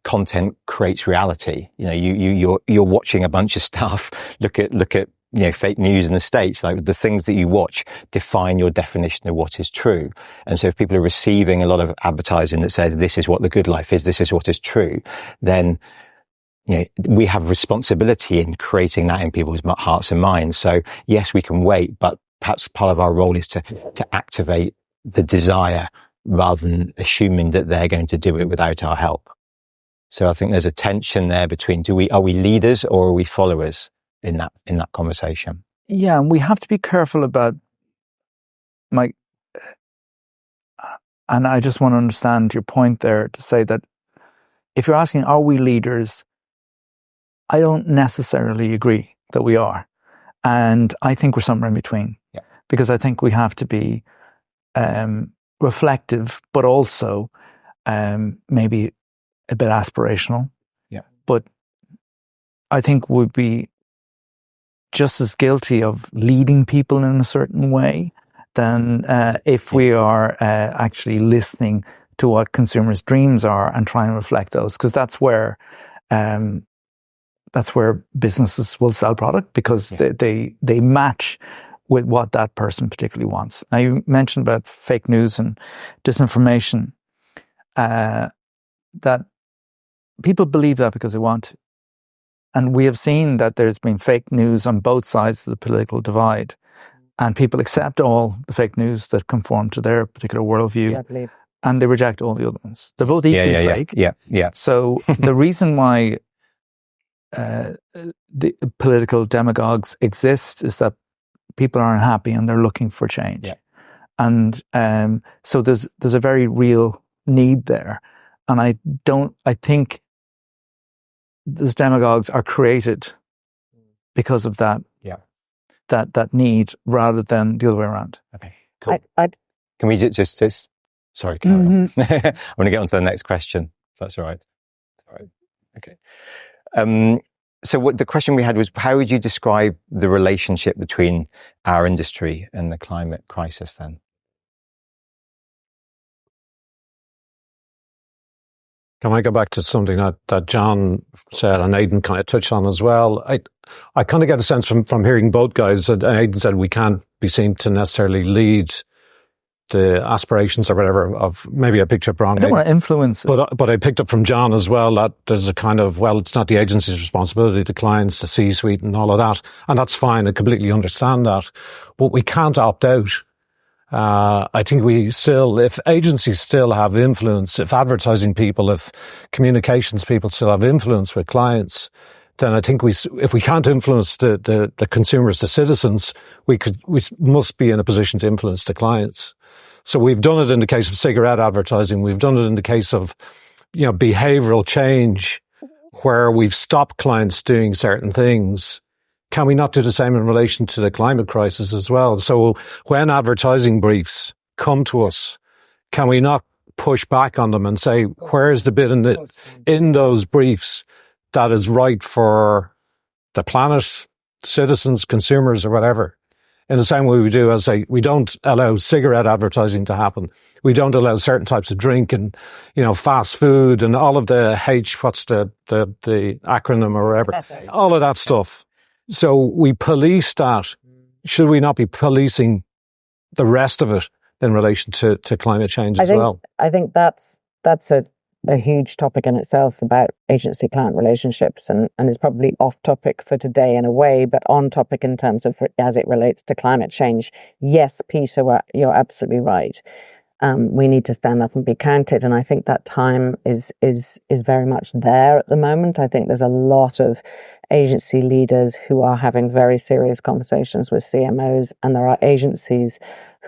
content creates reality. You're watching a bunch of stuff. Look at fake news in the States. Like, the things that you watch define your definition of what is true. And so if people are receiving a lot of advertising that says this is what the good life is, this is what is true, then we have responsibility in creating that in people's hearts and minds. So yes, we can wait, but perhaps part of our role is to activate the desire, rather than assuming that they're going to do it without our help. So I think there's a tension there between, are we leaders or are we followers in that conversation? Yeah, and we have to be careful about and I just want to understand your point there, to say that if you're asking, are we leaders? I don't necessarily agree that we are. And I think we're somewhere in between. Yeah. Because I think we have to be reflective, but also maybe a bit aspirational. Yeah. But I think we'd be just as guilty of leading people in a certain way than if we are actually listening to what consumers' dreams are and trying to reflect those. Because that's where businesses will sell product, because they match with what that person particularly wants. Now, you mentioned about fake news and disinformation, that people believe that because they want to. And we have seen that there's been fake news on both sides of the political divide, and people accept all the fake news that conform to their particular worldview, and they reject all the other ones. They're both equally fake. Yeah. So the reason why the political demagogues exist is that people are unhappy and they're looking for change. Yeah. And so there's a very real need there. And I think those demagogues are created because of that. Yeah. That need, rather than the other way around. Okay, cool. Can we just sorry, carry on. I want to get on to the next question, if that's all right. All right. Okay. So what the question we had was, how would you describe the relationship between our industry and the climate crisis then? Can I go back to something that John said and Aidan kind of touched on as well? I kind of get a sense from hearing both guys that Aidan said we can't be seen to necessarily lead the aspirations or whatever of, maybe I picked up wrong. I don't want to influence it. But I picked up from John as well that there's a kind of, well, it's not the agency's responsibility, the clients, the C-suite and all of that. And that's fine. I completely understand that. But we can't opt out. I think if agencies still have influence, if advertising people, if communications people still have influence with clients, then I think if we can't influence the consumers, the citizens, we must be in a position to influence the clients. So we've done it in the case of cigarette advertising. We've done it in the case of, behavioral change, where we've stopped clients doing certain things. Can we not do the same in relation to the climate crisis as well? So when advertising briefs come to us, can we not push back on them and say, where's the bit in those briefs that is right for the planet, citizens, consumers, or whatever? In the same way we do, as we don't allow cigarette advertising to happen. We don't allow certain types of drink and, fast food and all of the what's the acronym or whatever, all of that stuff. So we police that. Should we not be policing the rest of it in relation to climate change as well? I think that's a huge topic in itself about agency-client relationships, and is probably off topic for today in a way, but on topic in terms of as it relates to climate change. Yes, Peter, you're absolutely right. We need to stand up and be counted, and I think that time is very much there at the moment. I think there's a lot of agency leaders who are having very serious conversations with CMOs, and there are agencies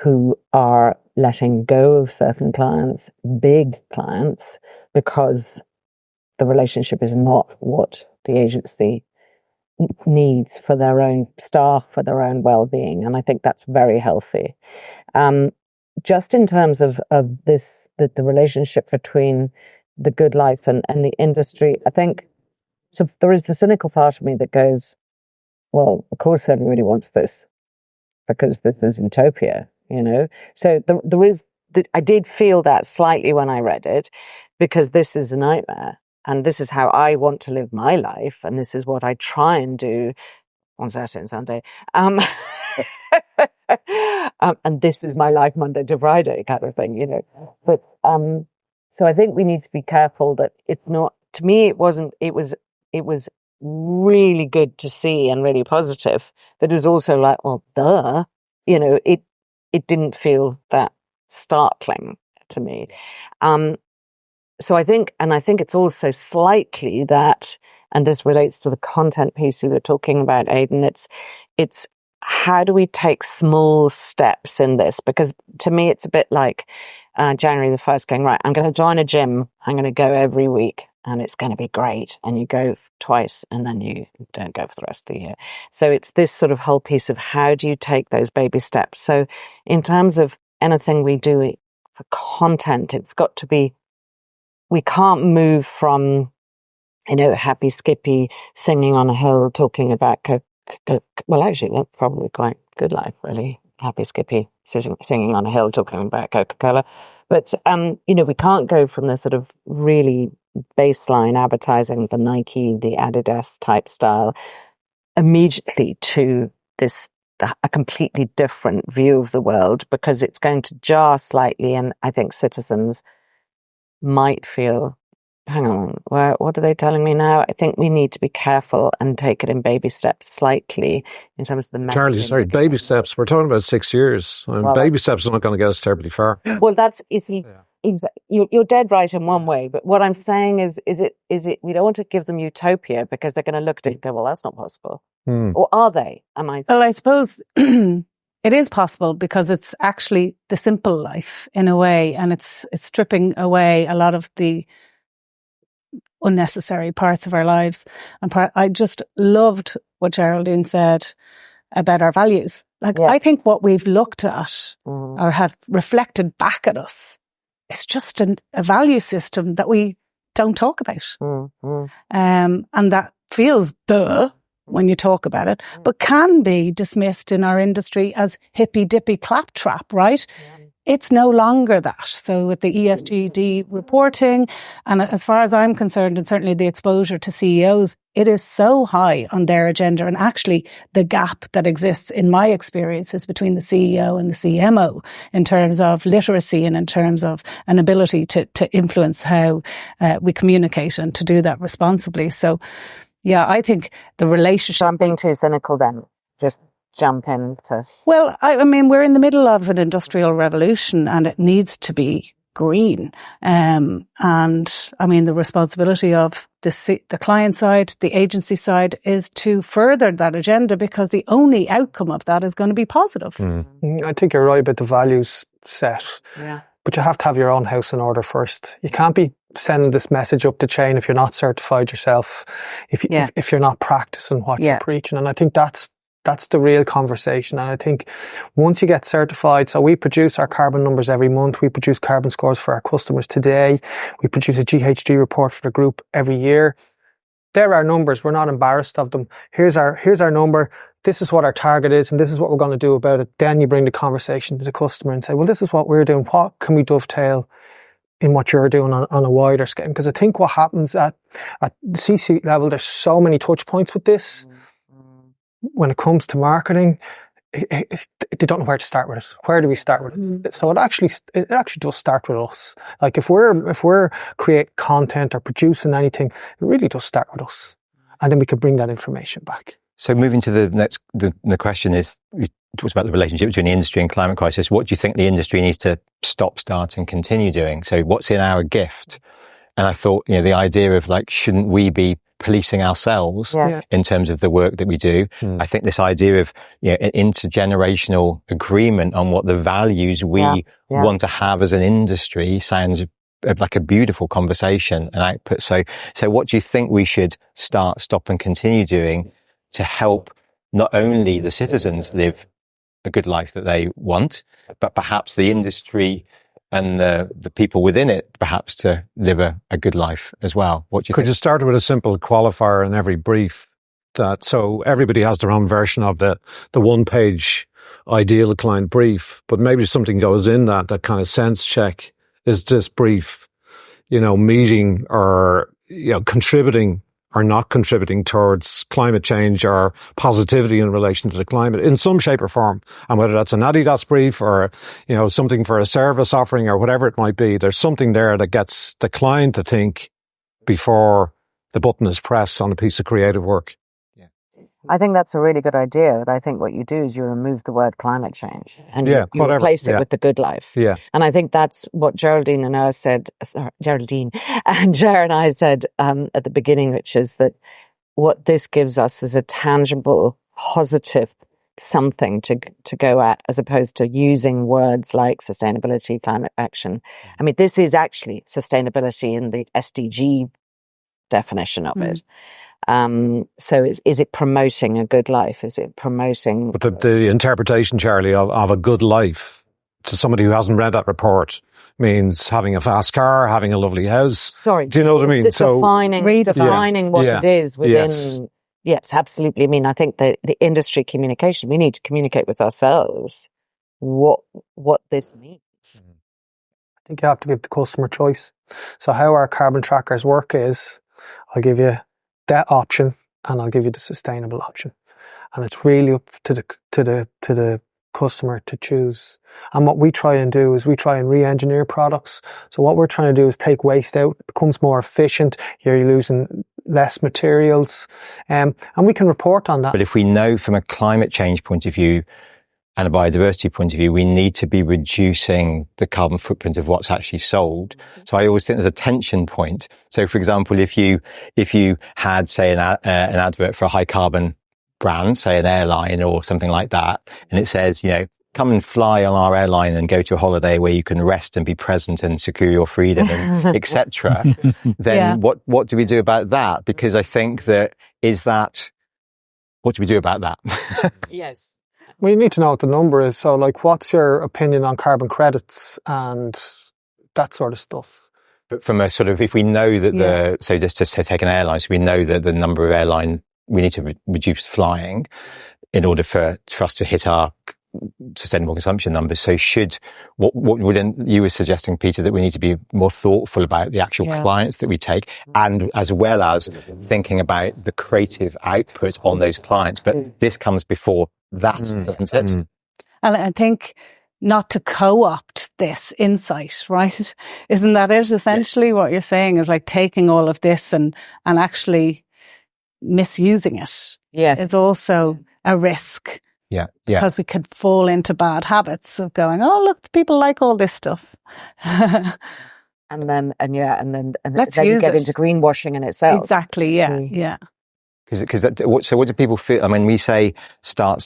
who are letting go of certain clients, big clients, because the relationship is not what the agency needs for their own staff, for their own well-being. And I think that's very healthy. Just in terms of this, the relationship between the good life and the industry, I think, so there is the cynical part of me that goes, well, of course everybody wants this because this is utopia, So there is, I did feel that slightly when I read it, because this is a nightmare and this is how I want to live my life. And this is what I try and do on Saturday and Sunday. And this is my life Monday to Friday kind of thing, But, so I think we need to be careful that it's not, to me, it was really good to see and really positive, but it was also like, well, duh, it didn't feel that startling to me. So I think it's also slightly that, and this relates to the content piece we were talking about, Aidan, it's how do we take small steps in this? Because to me, it's a bit like January the 1st going, right, I'm going to join a gym. I'm going to go every week and it's going to be great. And you go twice and then you don't go for the rest of the year. So it's this sort of whole piece of how do you take those baby steps? So in terms of anything we do for content, it's got to be, we can't move from, Happy Skippy singing on a hill talking about well, actually, that's probably quite good life, really. Happy Skippy singing on a hill talking about Coca-Cola. But, we can't go from the sort of really baseline advertising, the Nike, the Adidas type style, immediately to a completely different view of the world, because it's going to jar slightly. And I think citizens might feel, hang on, what are they telling me now? I think we need to be careful and take it in baby steps slightly in terms of the messaging. Charlie, sorry, baby steps. We're talking about 6 years. Baby steps are not going to get us terribly far. Well, you're dead right in one way. But what I'm saying is it, we don't want to give them utopia because they're going to look at it and go, well, that's not possible. Or are they? Well, I suppose it is possible because it's actually the simple life in a way, and it's stripping away a lot of the unnecessary parts of our lives. And I just loved what Geraldine said about our values. I think what we've looked at or have reflected back at us is just a value system that we don't talk about. And that feels duh when you talk about it, but can be dismissed in our industry as hippy dippy claptrap, right? it's no longer that. So with the ESG reporting, and as far as I'm concerned, and certainly the exposure to CEOs, it is so high on their agenda. And actually the gap that exists in my experience is between the CEO and the CMO in terms of literacy and in terms of an ability to influence how we communicate and to do that responsibly. So yeah, I think the relationship... So I'm being too cynical then. Just jump into... Well, I mean, we're in the middle of an industrial revolution and it needs to be green. And I mean, the responsibility of the client side, the agency side is to further that agenda, because the only outcome of that is going to be positive. I think you're right about the values set. Yeah. But you have to have your own house in order first. You can't be sending this message up the chain if you're not certified yourself, if you're not practicing what you're preaching. And I think that's the real conversation. And I think once you get certified, so we produce our carbon numbers every month. We produce carbon scores for our customers today. We produce a GHG report for the group every year. They're our numbers. We're not embarrassed of them. Here's our number. This is what our target is, and this is what we're going to do about it. Then you bring the conversation to the customer and say, well, this is what we're doing. What can we dovetail in what you're doing on a wider scale? Because I think what happens at the C-suite level, there's so many touch points with this. When it comes to marketing, they don't know where to start with it. Where do we start with it? So it actually does start with us. Like if we're create content or producing anything, it really does start with us. And then we can bring that information back. So moving to the next, the question is, we talked about the relationship between the industry and climate crisis. What do you think the industry needs to stop, start and continue doing? So what's in our gift? And I thought, the idea of like, shouldn't we be policing ourselves in terms of the work that we do? I think this idea of an intergenerational agreement on what the values we want to have as an industry sounds like a beautiful conversation and output. So what do you think we should start, stop and continue doing to help not only the citizens live a good life that they want, but perhaps the industry and the people within it perhaps to live a good life as well? What do you think? Could you start with a simple qualifier in every brief, that so everybody has their own version of the one-page ideal client brief, but maybe something goes in that kind of sense check. Is this brief, meeting or, contributing or not contributing towards climate change or positivity in relation to the climate in some shape or form? And whether that's an Adidas brief or, something for a service offering or whatever it might be, there's something there that gets the client to think before the button is pressed on a piece of creative work. I think that's a really good idea. But I think what you do is you remove the word climate change and you replace it with the good life. Yeah. And I think that's what Geraldine and Ger and I said at the beginning, which is that what this gives us is a tangible, positive something to go at, as opposed to using words like sustainability, climate action. I mean, this is actually sustainability in the SDG definition of it. So is it promoting a good life? Is it promoting... But the interpretation, Charlie, of a good life to somebody who hasn't read that report means having a fast car, having a lovely house. Sorry. Do you know what I mean? Defining what it is within... Yes, absolutely. I mean, I think the industry communication, we need to communicate with ourselves what this means. I think you have to give the customer choice. So how our carbon trackers work is, I'll give you that option and I'll give you the sustainable option, and it's really up to the customer to choose. And what we try and do is we try and re-engineer products. So what we're trying to do is take waste out. It becomes more efficient. You're losing less materials, and we can report on that. But if we know from a climate change point of view and a biodiversity point of view, we need to be reducing the carbon footprint of what's actually sold. So I always think there's a tension point. So for example, if you had, say, an advert for a high carbon brand, say an airline or something like that, and it says, come and fly on our airline and go to a holiday where you can rest and be present and secure your freedom and etc. Then what do we do about that? Because I think what do we do about that? Yes. We need to know what the number is. So like, what's your opinion on carbon credits and that sort of stuff? But from a sort of, if we know that so just to take an airline, so we know that the number of airline, we need to reduce flying in order for us to hit our sustainable consumption numbers. So what would you were suggesting, Peter, that we need to be more thoughtful about the actual clients that we take, and as well as thinking about the creative output on those clients. But this comes before that, doesn't it? And I think not to co-opt this insight, right? Isn't that it? Essentially what you're saying is like taking all of this and actually misusing it. Yes. Is also a risk. Yeah. Because we could fall into bad habits of going, oh, look, people like all this stuff. And then you get into greenwashing in itself. Exactly. Yeah. So what do people feel? I mean, we say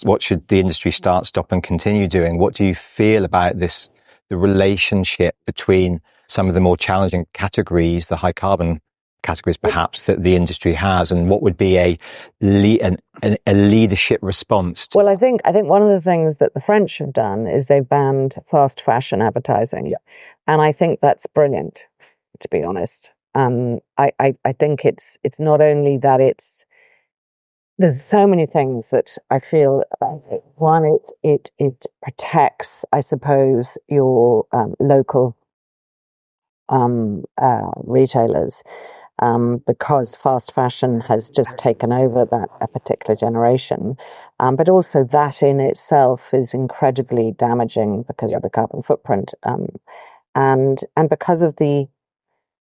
what should the industry start, stop and continue doing? What do you feel about the relationship between some of the more challenging categories, the high carbon categories perhaps, that the industry has, and what would be a leadership response to? Well, I think one of the things that the French have done is they've banned fast fashion advertising. Yeah. And I think that's brilliant, to be honest. I think it's not only that there's so many things that I feel about it. One, it protects, I suppose, your local retailers, because fast fashion has just taken over a particular generation. But also that in itself is incredibly damaging because of the carbon footprint. And because of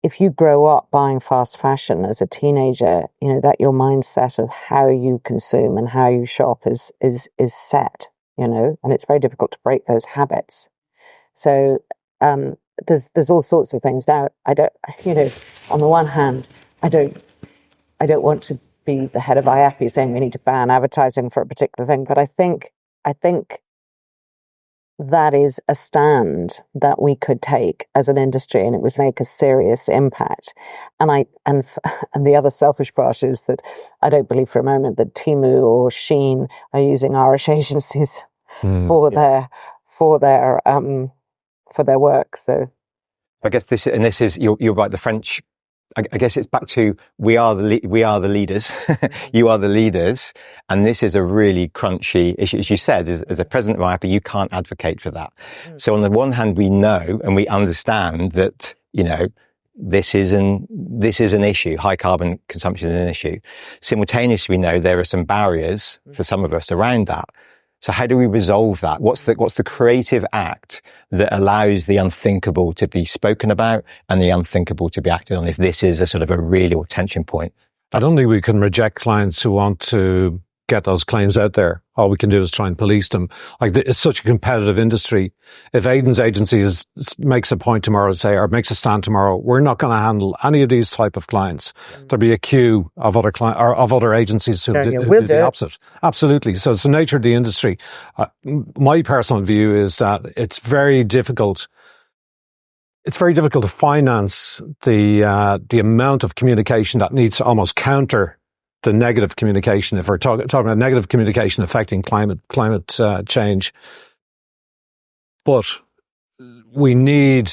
if you grow up buying fast fashion as a teenager, that your mindset of how you consume and how you shop is set, and it's very difficult to break those habits. So, there's all sorts of things. Now, I don't, on the one hand, I don't want to be the head of IAPI saying we need to ban advertising for a particular thing, but I think that is a stand that we could take as an industry, and it would make a serious impact. And the other selfish part is that I don't believe for a moment that Temu or Shein are using Irish agencies for their work. So I guess this is you're right. The French, I guess it's back to we are the leaders. You are the leaders, and this is a really crunchy issue. As you said, as a president of IAPA, you can't advocate for that. So on the one hand, we know and we understand that this is an issue. High carbon consumption is an issue. Simultaneously, we know there are some barriers for some of us around that. So how do we resolve that? What's the creative act that allows the unthinkable to be spoken about and the unthinkable to be acted on, if this is a sort of a real tension point? I don't think we can reject clients who want to get those claims out there. All we can do is try and police them. Like, it's such a competitive industry. If Aidan's agency makes a point tomorrow to say, or makes a stand tomorrow, we're not going to handle any of these type of clients. There'll be a queue of other agencies who do the opposite. Absolutely. So it's the nature of the industry. My personal view is that it's very difficult. It's very difficult to finance the amount of communication that needs to almost counter the negative communication. If we're talking about negative communication affecting climate change, but we need,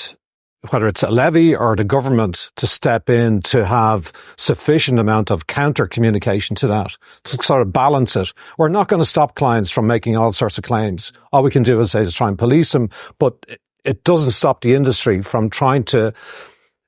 whether it's a levy or the government, to step in to have sufficient amount of counter communication to that, to sort of balance it. We're not going to stop clients from making all sorts of claims. All we can do is try and police them, but it doesn't stop the industry from trying to,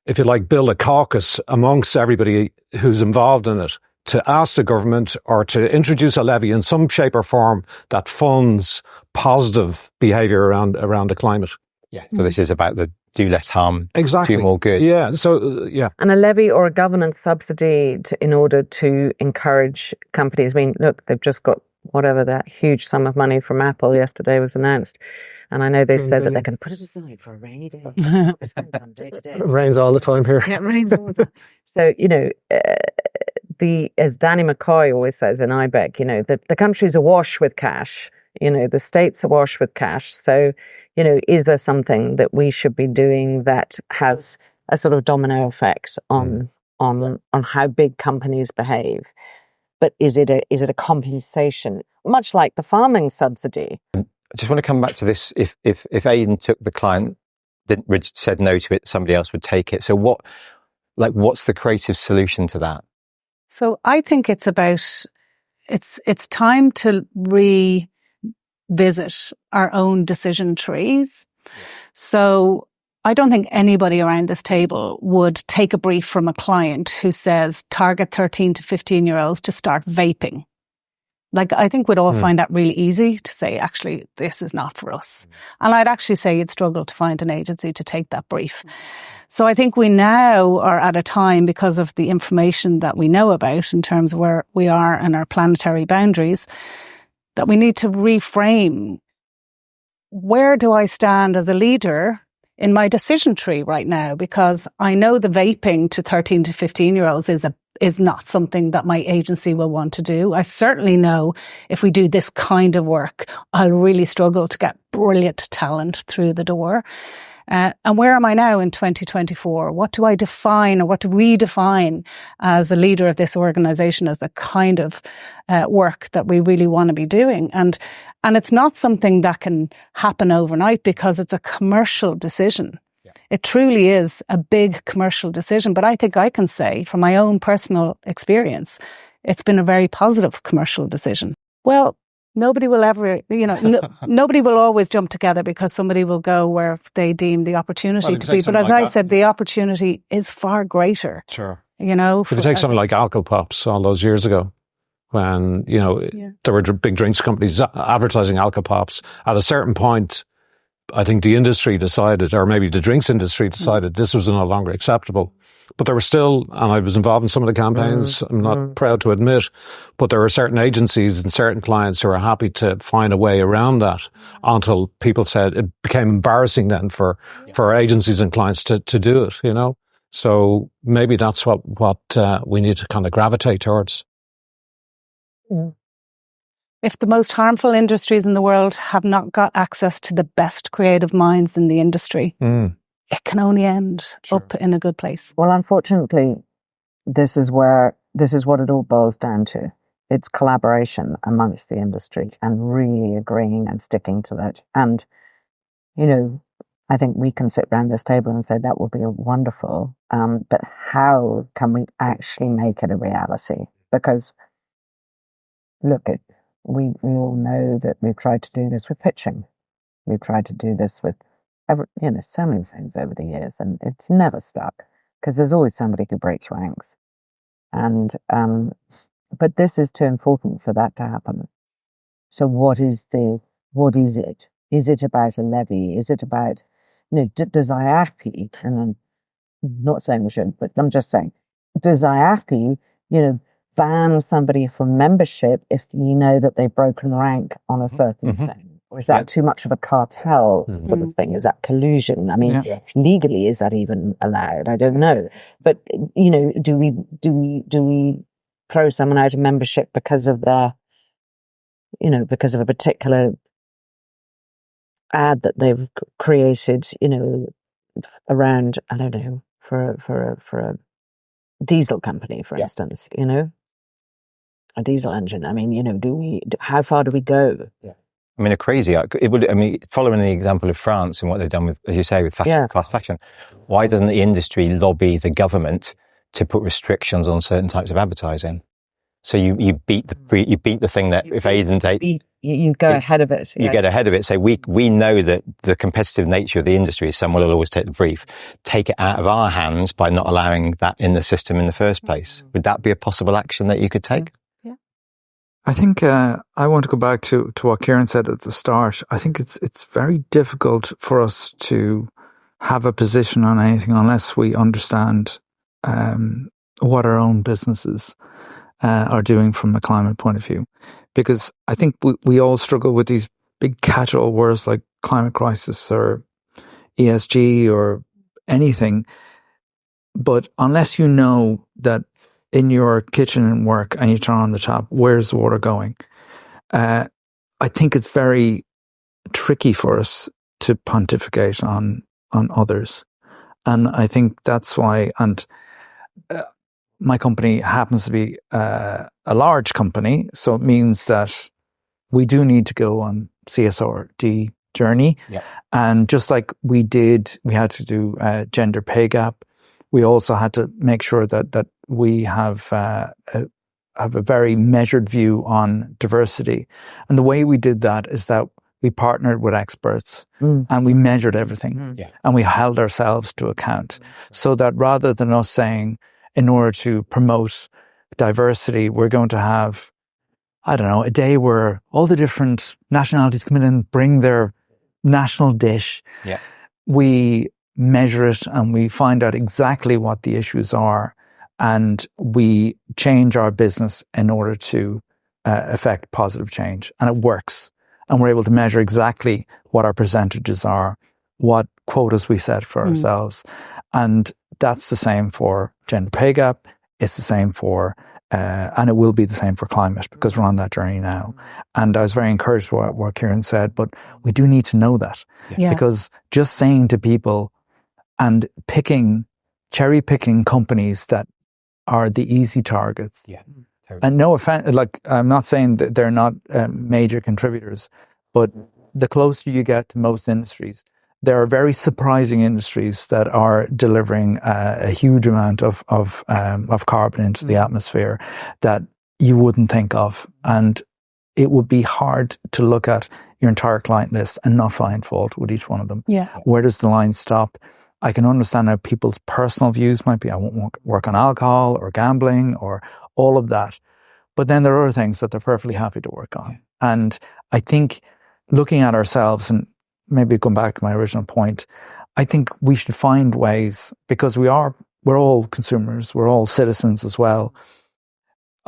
if you like, build a caucus amongst everybody who's involved in it, to ask the government or to introduce a levy in some shape or form that funds positive behaviour around the climate. Yeah. So this is about the do less harm, exactly, do more good. Yeah. So yeah. And a levy or a governance subsidy in order to encourage companies. I mean, look, they've just got whatever that huge sum of money from Apple yesterday was announced. And I know they said that they can put it aside for a rainy day. It rains all the time here. Yeah, it rains all the time. So, as Danny McCoy always says in IBEC, the country's awash with cash. The state's awash with cash. So, is there something that we should be doing that has a sort of domino effect on how big companies behave? But is it a compensation, much like the farming subsidy? I just want to come back to this. If Aidan took the client, said no to it, somebody else would take it. So what's the creative solution to that? So I think it's about, it's time to visit our own decision trees. So I don't think anybody around this table would take a brief from a client who says target 13 to 15-year-olds to start vaping. Like, I think we'd all find that really easy to say, actually, this is not for us. And I'd actually say you'd struggle to find an agency to take that brief. So I think we now are at a time, because of the information that we know about in terms of where we are and our planetary boundaries, that we need to reframe, where do I stand as a leader in my decision tree right now? Because I know the vaping to 13 to 15-year-olds is not something that my agency will want to do. I certainly know if we do this kind of work, I'll really struggle to get brilliant talent through the door. And where am I now in 2024? What do I define, or what do we define as the leader of this organization as the kind of work that we really want to be doing? And it's not something that can happen overnight, because it's a commercial decision. It truly is a big commercial decision. But I think I can say, from my own personal experience, it's been a very positive commercial decision. Well, nobody will ever, nobody will always jump together, because somebody will go where they deem the opportunity to be. But as I said, the opportunity is far greater. Sure. If you take something like Alco Pops all those years ago, when, there were big drinks companies advertising Alco Pops, at a certain point, I think the industry decided, or maybe the drinks industry decided, this was no longer acceptable. But there were still, and I was involved in some of the campaigns, I'm not proud to admit, but there were certain agencies and certain clients who were happy to find a way around that, until people said it became embarrassing then for agencies and clients to do it, So maybe that's what we need to kind of gravitate towards. If the most harmful industries in the world have not got access to the best creative minds in the industry, it can only end up in a good place. Well, unfortunately, this is what it all boils down to. It's collaboration amongst the industry, and really agreeing and sticking to that. And, I think we can sit around this table and say that will be wonderful. But how can we actually make it a reality? Because, look, we all know that we've tried to do this with pitching. We've tried to do this with so many things over the years, and it's never stuck, because there's always somebody who breaks ranks. And but this is too important for that to happen. So what is it? Is it about a levy? Is it about, does IAPI, and I'm not saying we should, but I'm just saying, does IAPI, ban somebody from membership if you know that they've broken rank on a certain thing? Or is that too much of a cartel sort of thing? Is that collusion? I mean, legally, is that even allowed? I don't know. But, do we throw someone out of membership because of because of a particular ad that they've created, around, I don't know, for a diesel company, for instance, a diesel engine. I mean, how far do we go? Yeah. I mean, following the example of France and what they've done with, as you say, with fast fashion, why doesn't the industry lobby the government to put restrictions on certain types of advertising? So you beat the thing that if Aidan you go ahead of it. You get ahead of it. So we know that the competitive nature of the industry, someone will always take the brief, take it out of our hands by not allowing that in the system in the first place. Would that be a possible action that you could take? I think I want to go back to what Kieran said at the start. I think it's very difficult for us to have a position on anything unless we understand what our own businesses are doing from a climate point of view. Because I think we all struggle with these big catch-all words like climate crisis or ESG or anything. But unless you know that in your kitchen and work and you turn on the tap, where's the water going? I think it's very tricky for us to pontificate on others. And I think that's why, my company happens to be a large company, so it means that we do need to go on CSRD journey. Yeah. And just like we had to do a gender pay gap, we also had to make sure that we have a very measured view on diversity. And the way we did that is that we partnered with experts and we measured everything and we held ourselves to account so that rather than us saying, in order to promote diversity, we're going to have, I don't know, a day where all the different nationalities come in and bring their national dish. Yeah. We measure it and we find out exactly what the issues are, and we change our business in order to affect positive change. And it works. And we're able to measure exactly what our percentages are, what quotas we set for ourselves. And that's the same for gender pay gap. It's the same for, and it will be the same for climate, because we're on that journey now. And I was very encouraged by what Kieran said, but we do need to know that. Because just saying to people and cherry picking companies that are the easy targets. And no offense, like, I'm not saying that they're not major contributors, but the closer you get to most industries, there are very surprising industries that are delivering a huge amount of carbon into the atmosphere that you wouldn't think of. And it would be hard to look at your entire client list and not find fault with each one of them. Where does the line stop? I can understand how people's personal views might be, I won't work on alcohol or gambling or all of that. But then there are other things that they're perfectly happy to work on. And I think looking at ourselves, and maybe going back to my original point, I think we should find ways, because we're all consumers, we're all citizens as well,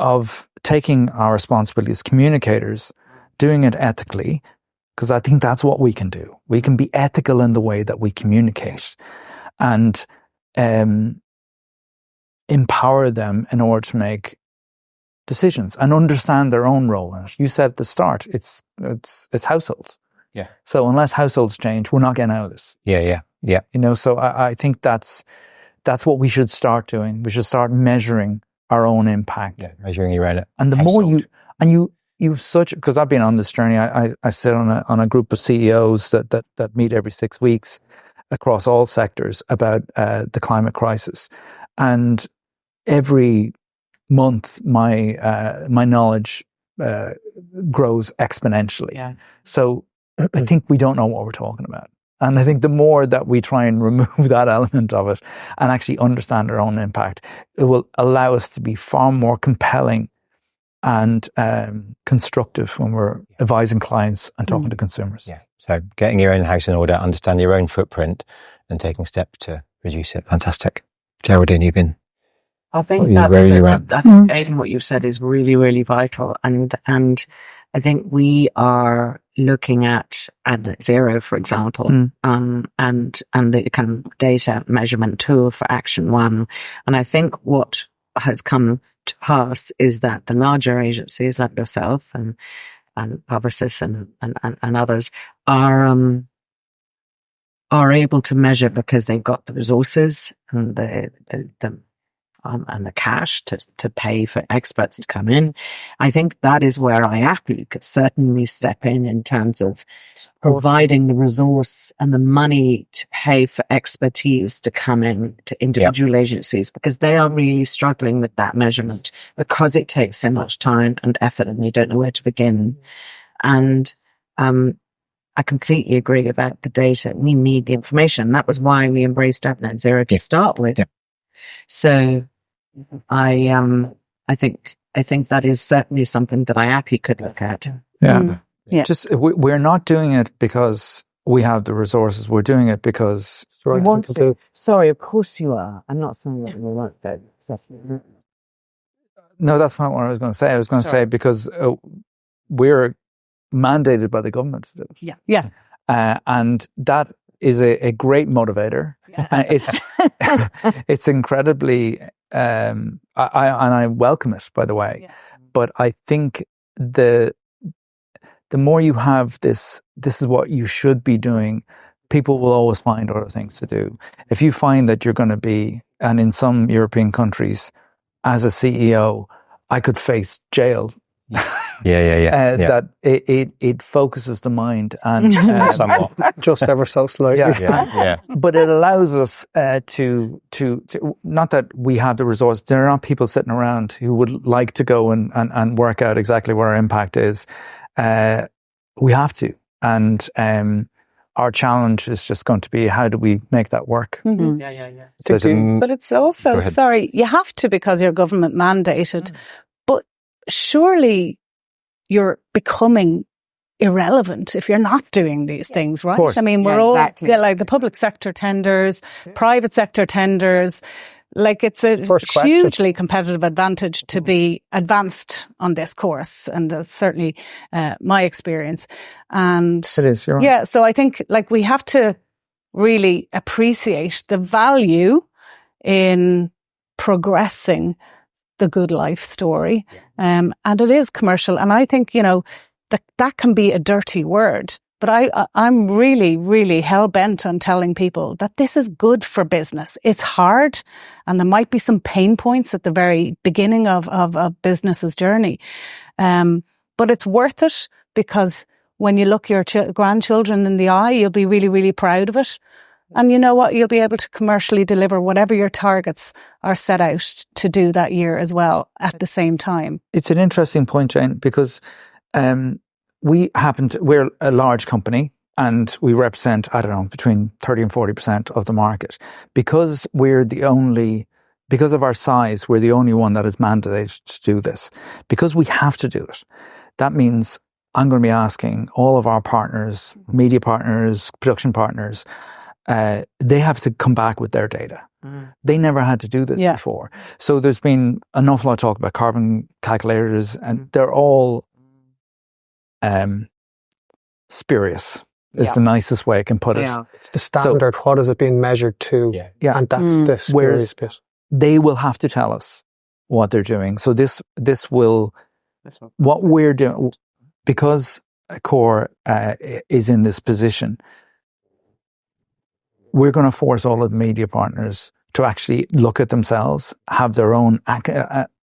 of taking our responsibility as communicators, doing it ethically, because I think that's what we can do. We can be ethical in the way that we communicate and empower them in order to make decisions and understand their own role in it. You said at the start, it's households. So unless households change, we're not getting out of this. So I think that's what we should start doing. We should start measuring our own impact. Measuring your own. And the more you've such, because I've been on this journey, I sit on a group of CEOs that meet every 6 weeks across all sectors about the climate crisis. And every month, my knowledge grows exponentially. So I think we don't know what we're talking about. And I think the more that we try and remove that element of it and actually understand our own impact, it will allow us to be far more compelling and constructive when we're advising clients and talking to consumers. So getting your own house in order, understand your own footprint and taking steps to reduce it. Fantastic. Geraldine, you've been... I think Aidan, what you've said is really, really vital. And I think we are looking at net zero, for example, and the kind of data measurement tool for Action One. And I think what has come to pass is that the larger agencies like yourself and Publicis and others are able to measure because they've got the resources and the cash to pay for experts to come in. I think that is where IAPI could certainly step in terms of providing the resource and the money to pay for expertise to come in to individual agencies, because they are really struggling with that measurement because it takes so much time and effort and they don't know where to begin. And I completely agree about the data. We need the information. That was why we embraced net zero to start with. So I think that is certainly something that IAPI could look at. Just we're not doing it because we have the resources. We're doing it because we want to. Sorry, of course you are. I'm not saying that we won't do. No, that's not what I was going to say. I was going to say because we're mandated by the government to do it. And that is a great motivator. It's incredibly, I welcome it, by the way. But I think the more you have this is what you should be doing, people will always find other things to do. If you find that you're going to be, and in some European countries, as a CEO, I could face jail. That it focuses the mind and somewhat, just ever so slightly. But it allows us to not that we have the resource. There are not people sitting around who would like to go and work out exactly what our impact is. We have to. And our challenge is just going to be, how do we make that work? Mm-hmm. Yeah. But it's also, sorry, you have to because you're government mandated, but surely you're becoming irrelevant if you're not doing these things, right? I mean, we're all like the public sector tenders, private sector tenders. Like it's a hugely competitive advantage to be advanced on this course. And that's certainly my experience. And it is, you're right. Yeah. So I think like we have to really appreciate the value in progressing the good life story. And it is commercial. And I think, you know, that can be a dirty word. But I'm really, really hell-bent on telling people that this is good for business. It's hard and there might be some pain points at the very beginning of a business's journey. But it's worth it because when you look your grandchildren in the eye, you'll be really, really proud of it. And you know what? You'll be able to commercially deliver whatever your targets are set out to do that year as well at the same time. It's an interesting point, Jane, because we're a large company and we represent, I don't know, between 30 and 40% of the market. Because because of our size, we're the only one that is mandated to do this. Because we have to do it. That means I'm going to be asking all of our partners, media partners, production partners, they have to come back with their data. They never had to do this before. So there's been an awful lot of talk about carbon calculators and they're all spurious is the nicest way I can put it. It's the standard. So, what is it being measured to? And that's the spurious bit. They will have to tell us what they're doing. So this will, what we're doing, because Core is in this position, we're going to force all of the media partners to actually look at themselves, have their own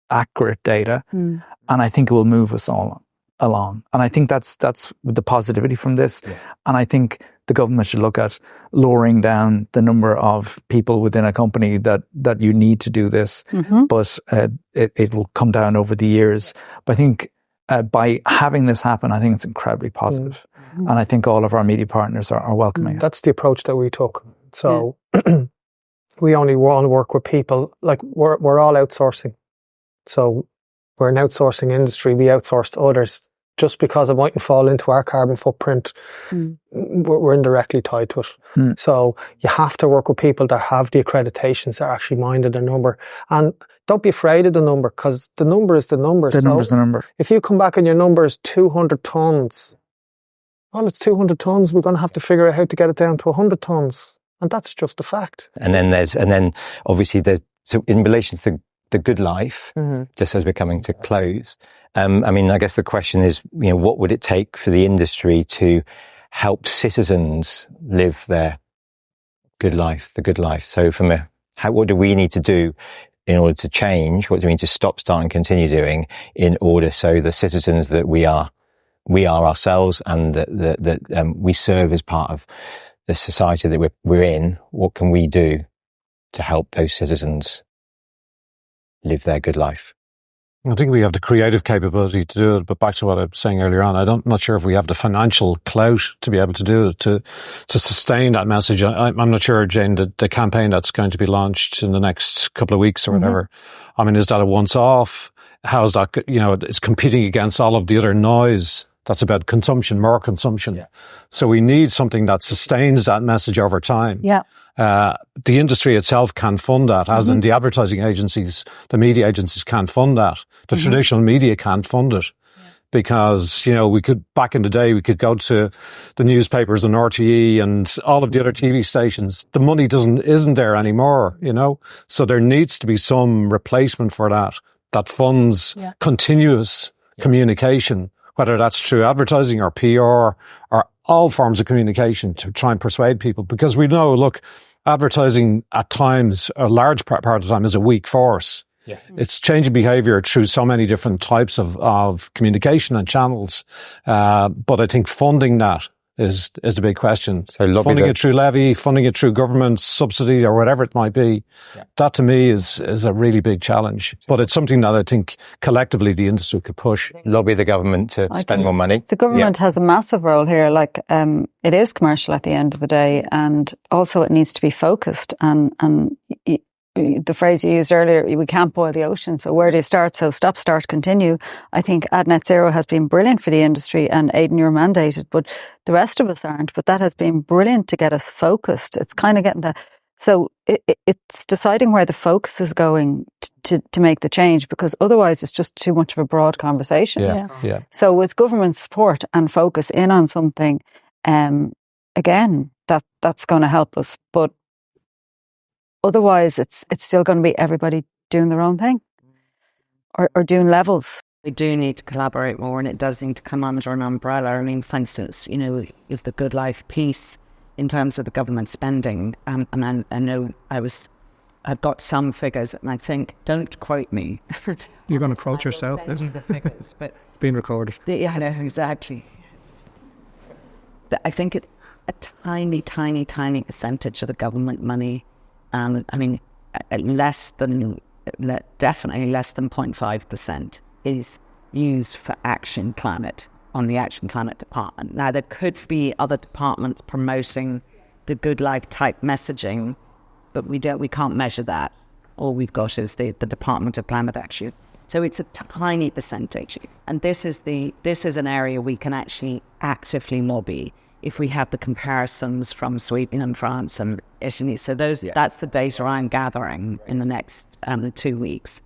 accurate data, and I think it will move us all along. And I think that's the positivity from this. And I think the government should look at lowering down the number of people within a company that you need to do this. But it will come down over the years. But I think by having this happen, I think it's incredibly positive. And I think all of our media partners are welcoming it. That's the approach that we took. So we only want to work with people, like we're all outsourcing. So we're an outsourcing industry. We outsource to others. Just because it mightn't fall into our carbon footprint, we're indirectly tied to it. So you have to work with people that have the accreditations that are actually minded the number. And don't be afraid of the number, because the number is the number. The number's the number. If you come back and your number is 200 tons, well, it's 200 tons. We're going to have to figure out how to get it down to 100 tons. And that's just a fact. And then obviously so in relation to the good life, just as we're coming to close, I mean, I guess the question is, you know, what would it take for the industry to help citizens live their good life, the good life? So what do we need to do in order to change? What do we need to stop, start and continue doing in order so the citizens that we are ourselves and that we serve as part of the society that we're in, what can we do to help those citizens live their good life? I think we have the creative capability to do it, but back to what I was saying earlier on, I'm not sure if we have the financial clout to be able to do it, to sustain that message. I'm not sure, Jane, the campaign that's going to be launched in the next couple of weeks or whatever. I mean, is that a once-off? How's that, you know, it's competing against all of the other noise that's about consumption, more consumption. So we need something that sustains that message over time. The industry itself can't fund that, as in the advertising agencies, the media agencies can't fund that. The traditional media can't fund it. Because, you know, back in the day, we could go to the newspapers and RTE and all of the other TV stations. The money isn't there anymore, you know? So there needs to be some replacement for that funds continuous communication, whether that's through advertising or PR or all forms of communication to try and persuade people. Because we know, look, advertising at times, a large part of the time, is a weak force. It's changing behavior through so many different types of communication and channels. But I think funding that is the big question. So funding it through levy, funding it through government subsidy or whatever it might be. Yeah. That to me is a really big challenge. But it's something that I think collectively the industry could push. Lobby the government to spend more money. The government has a massive role here. Like, it is commercial at the end of the day, and also it needs to be focused. And the phrase you used earlier, we can't boil the ocean. So where do you start? So stop, start, continue. I think Ad Net Zero has been brilliant for the industry, and Aidan, you're mandated, but the rest of us aren't. But that has been brilliant to get us focused. It's kind of getting so it's deciding where the focus is going to make the change, because otherwise it's just too much of a broad conversation. Yeah. So with government support and focus in on something, again, that's going to help us. But otherwise, it's still going to be everybody doing their own thing or doing levels. We do need to collaborate more, and it does need to come under an umbrella. I mean, for instance, if the Good Life piece in terms of the government spending, and I know I've got some figures, and I think, don't quote me. You're going to quote yourself, isn't it? The figures, but it's being recorded. Yeah, I know, exactly. I think it's a tiny, tiny, tiny percentage of the government money. I mean, definitely less than 0.5% is used for Action Climate on the Action Climate department. Now, there could be other departments promoting the Good Life type messaging, but we can't measure that. All we've got is the Department of Climate Action. So it's a tiny percentage, and this is an area we can actually actively lobby if we have the comparisons from Sweden and France and Italy. So that's the data I'm gathering in the next 2 weeks.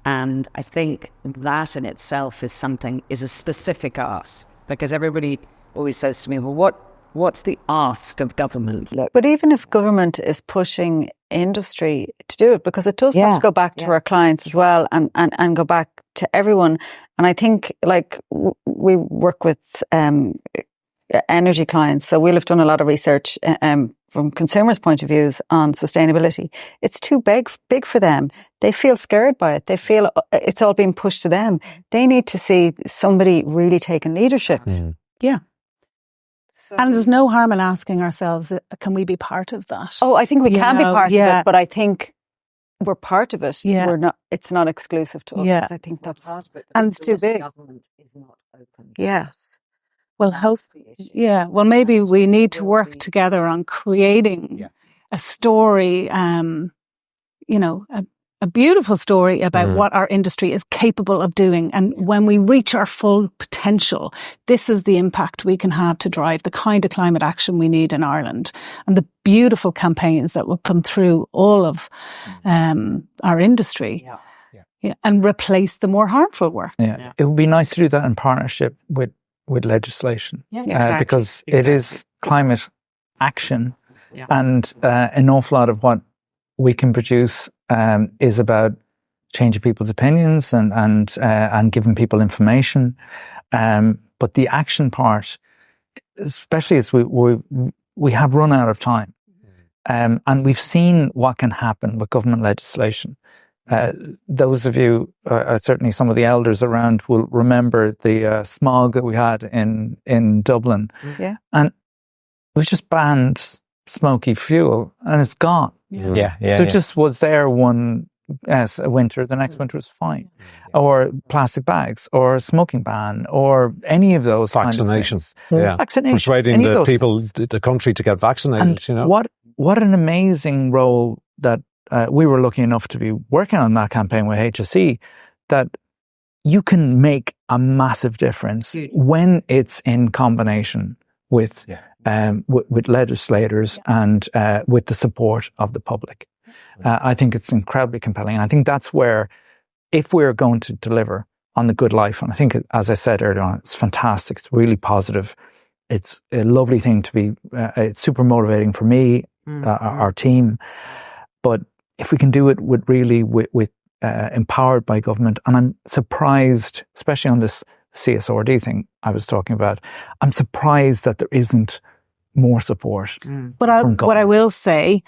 And I think that in itself is a specific ask, because everybody always says to me, well, what's the ask of government? But even if government is pushing industry to do it, because it does have to go back to our clients as well, and go back to everyone. And I think, like, we work with energy clients, so we'll have done a lot of research from consumers' point of views on sustainability. It's too big for them. They feel scared by it. They feel it's all being pushed to them. They need to see somebody really taking leadership. Yeah. So, and there's no harm in asking ourselves, can we be part of that? Oh, I think we can be part of it, but I think we're part of it. Yeah. We're not. It's not exclusive to us. Yeah. I think that's and it's too big. Government is not open. Yes. Well, well, maybe we need to work together on creating a story, a beautiful story about what our industry is capable of doing. And when we reach our full potential, this is the impact we can have to drive the kind of climate action we need in Ireland, and the beautiful campaigns that will come through all of our industry. And replace the more harmful work. It would be nice to do that in partnership with legislation, because it is climate action, and an awful lot of what we can produce is about changing people's opinions and giving people information. But the action part, especially as we have run out of time, and we've seen what can happen with government legislation. Those of you, certainly some of the elders around, will remember the smog that we had in Dublin. Yeah. And it was just banned smoky fuel, and it's gone. So it just was there one winter, the next winter was fine. Or plastic bags, or smoking ban, or any of those vaccinations. Vaccination. Persuading the people, the country to get vaccinated, and what an amazing role that we were lucky enough to be working on that campaign with HSE, that you can make a massive difference when it's in combination with legislators and with the support of the public. I think it's incredibly compelling. I think that's where, if we're going to deliver on the Good Life, and I think, as I said earlier on, it's fantastic. It's really positive. It's a lovely thing to be. It's super motivating for me, our team. But if we can do it with empowered by government, and I'm surprised, especially on this CSRD thing I was talking about, I'm surprised that there isn't more support. But what I will say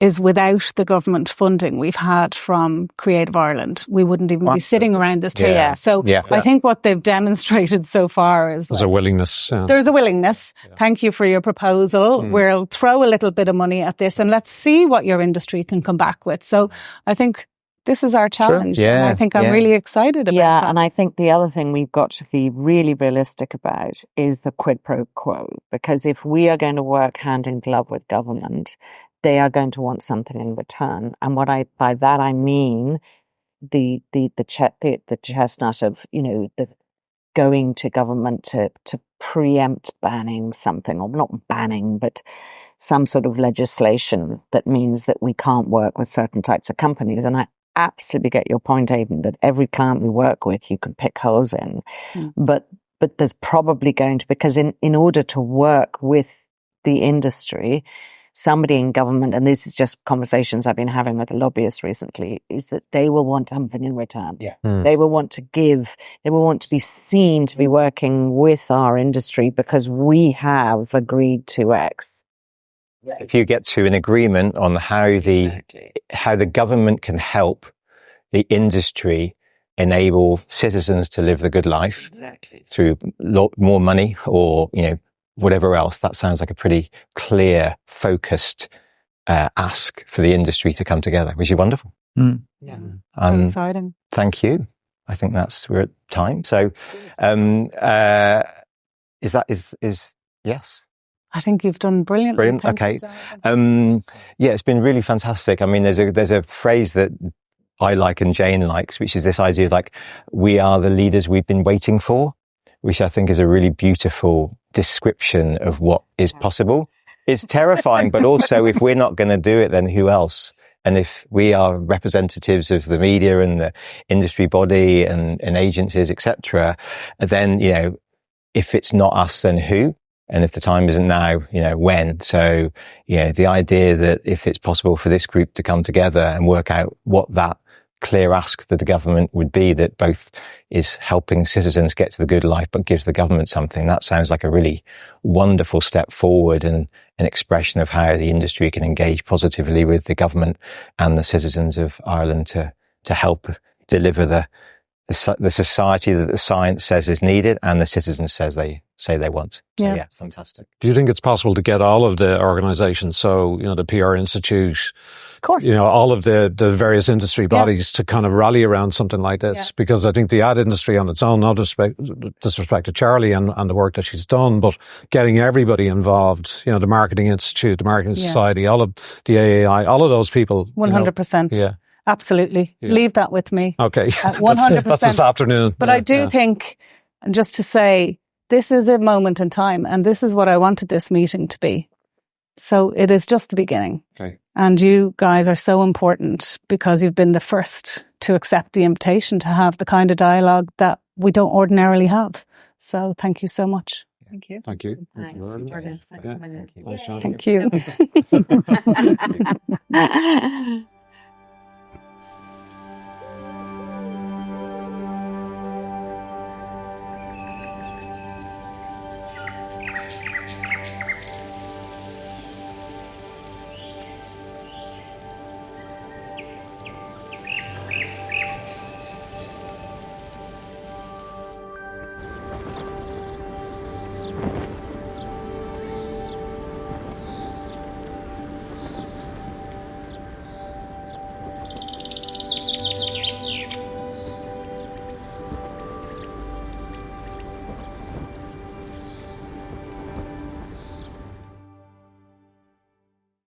is without the government funding we've had from Creative Ireland, we wouldn't even be sitting around this table. Yeah. So I think what they've demonstrated so far is there's a willingness. There's a willingness. Yeah. Thank you for your proposal. We'll throw a little bit of money at this and let's see what your industry can come back with. So I think this is our challenge. Sure. Yeah, and I think I'm really excited about that. And I think the other thing we've got to be really realistic about is the quid pro quo. Because if we are going to work hand in glove with government, they are going to want something in return. And by that I mean the chestnut of, the going to government to preempt banning something, or not banning, but some sort of legislation that means that we can't work with certain types of companies. And I absolutely get your point, Aidan, that every client we work with, you can pick holes in. But there's probably going to, because in order to work with the industry, somebody in government, and this is just conversations I've been having with the lobbyists recently, is that they will want something in return. Yeah. They will want to give, they will want to be seen to be working with our industry because we have agreed to X. If you get to an agreement on how the government can help the industry enable citizens to live the good life through more money or, whatever else, that sounds like a pretty clear, focused ask for the industry to come together, which is wonderful. Yeah, exciting. Thank you. I think we're at time. So, is yes. I think you've done brilliantly. Brilliant. Okay. It's been really fantastic. I mean, there's a phrase that I like and Jane likes, which is this idea of like, we are the leaders we've been waiting for, which I think is a really beautiful description of what is possible. It's terrifying, but also if we're not going to do it, then who else? And if we are representatives of the media and the industry body and agencies, etc., then, if it's not us, then who? And if the time isn't now, when? So, the idea that if it's possible for this group to come together and work out what that clear ask that the government would be, that both is helping citizens get to the good life, but gives the government something, that sounds like a really wonderful step forward and an expression of how the industry can engage positively with the government and the citizens of Ireland to help deliver the society that the science says is needed and the citizens say they want. So, yeah, fantastic. Do you think it's possible to get all of the organizations, so, the PR Institute, of course, all of the various industry bodies to kind of rally around something like this? Because I think the ad industry on its own, no disrespect to Charlie and the work that she's done, but getting everybody involved, the Marketing Institute, the Marketing Society, all of the AAI, all of those people. 100%. Yeah. Absolutely. Yeah. Leave that with me. Okay. 100%. That's this afternoon. But I do think, and just to say, this is a moment in time, and this is what I wanted this meeting to be. So it is just the beginning. Okay. And you guys are so important because you've been the first to accept the invitation to have the kind of dialogue that we don't ordinarily have. So thank you so much. Thank you. Thank you. Thanks. Brilliant. Thanks a million. Thank you.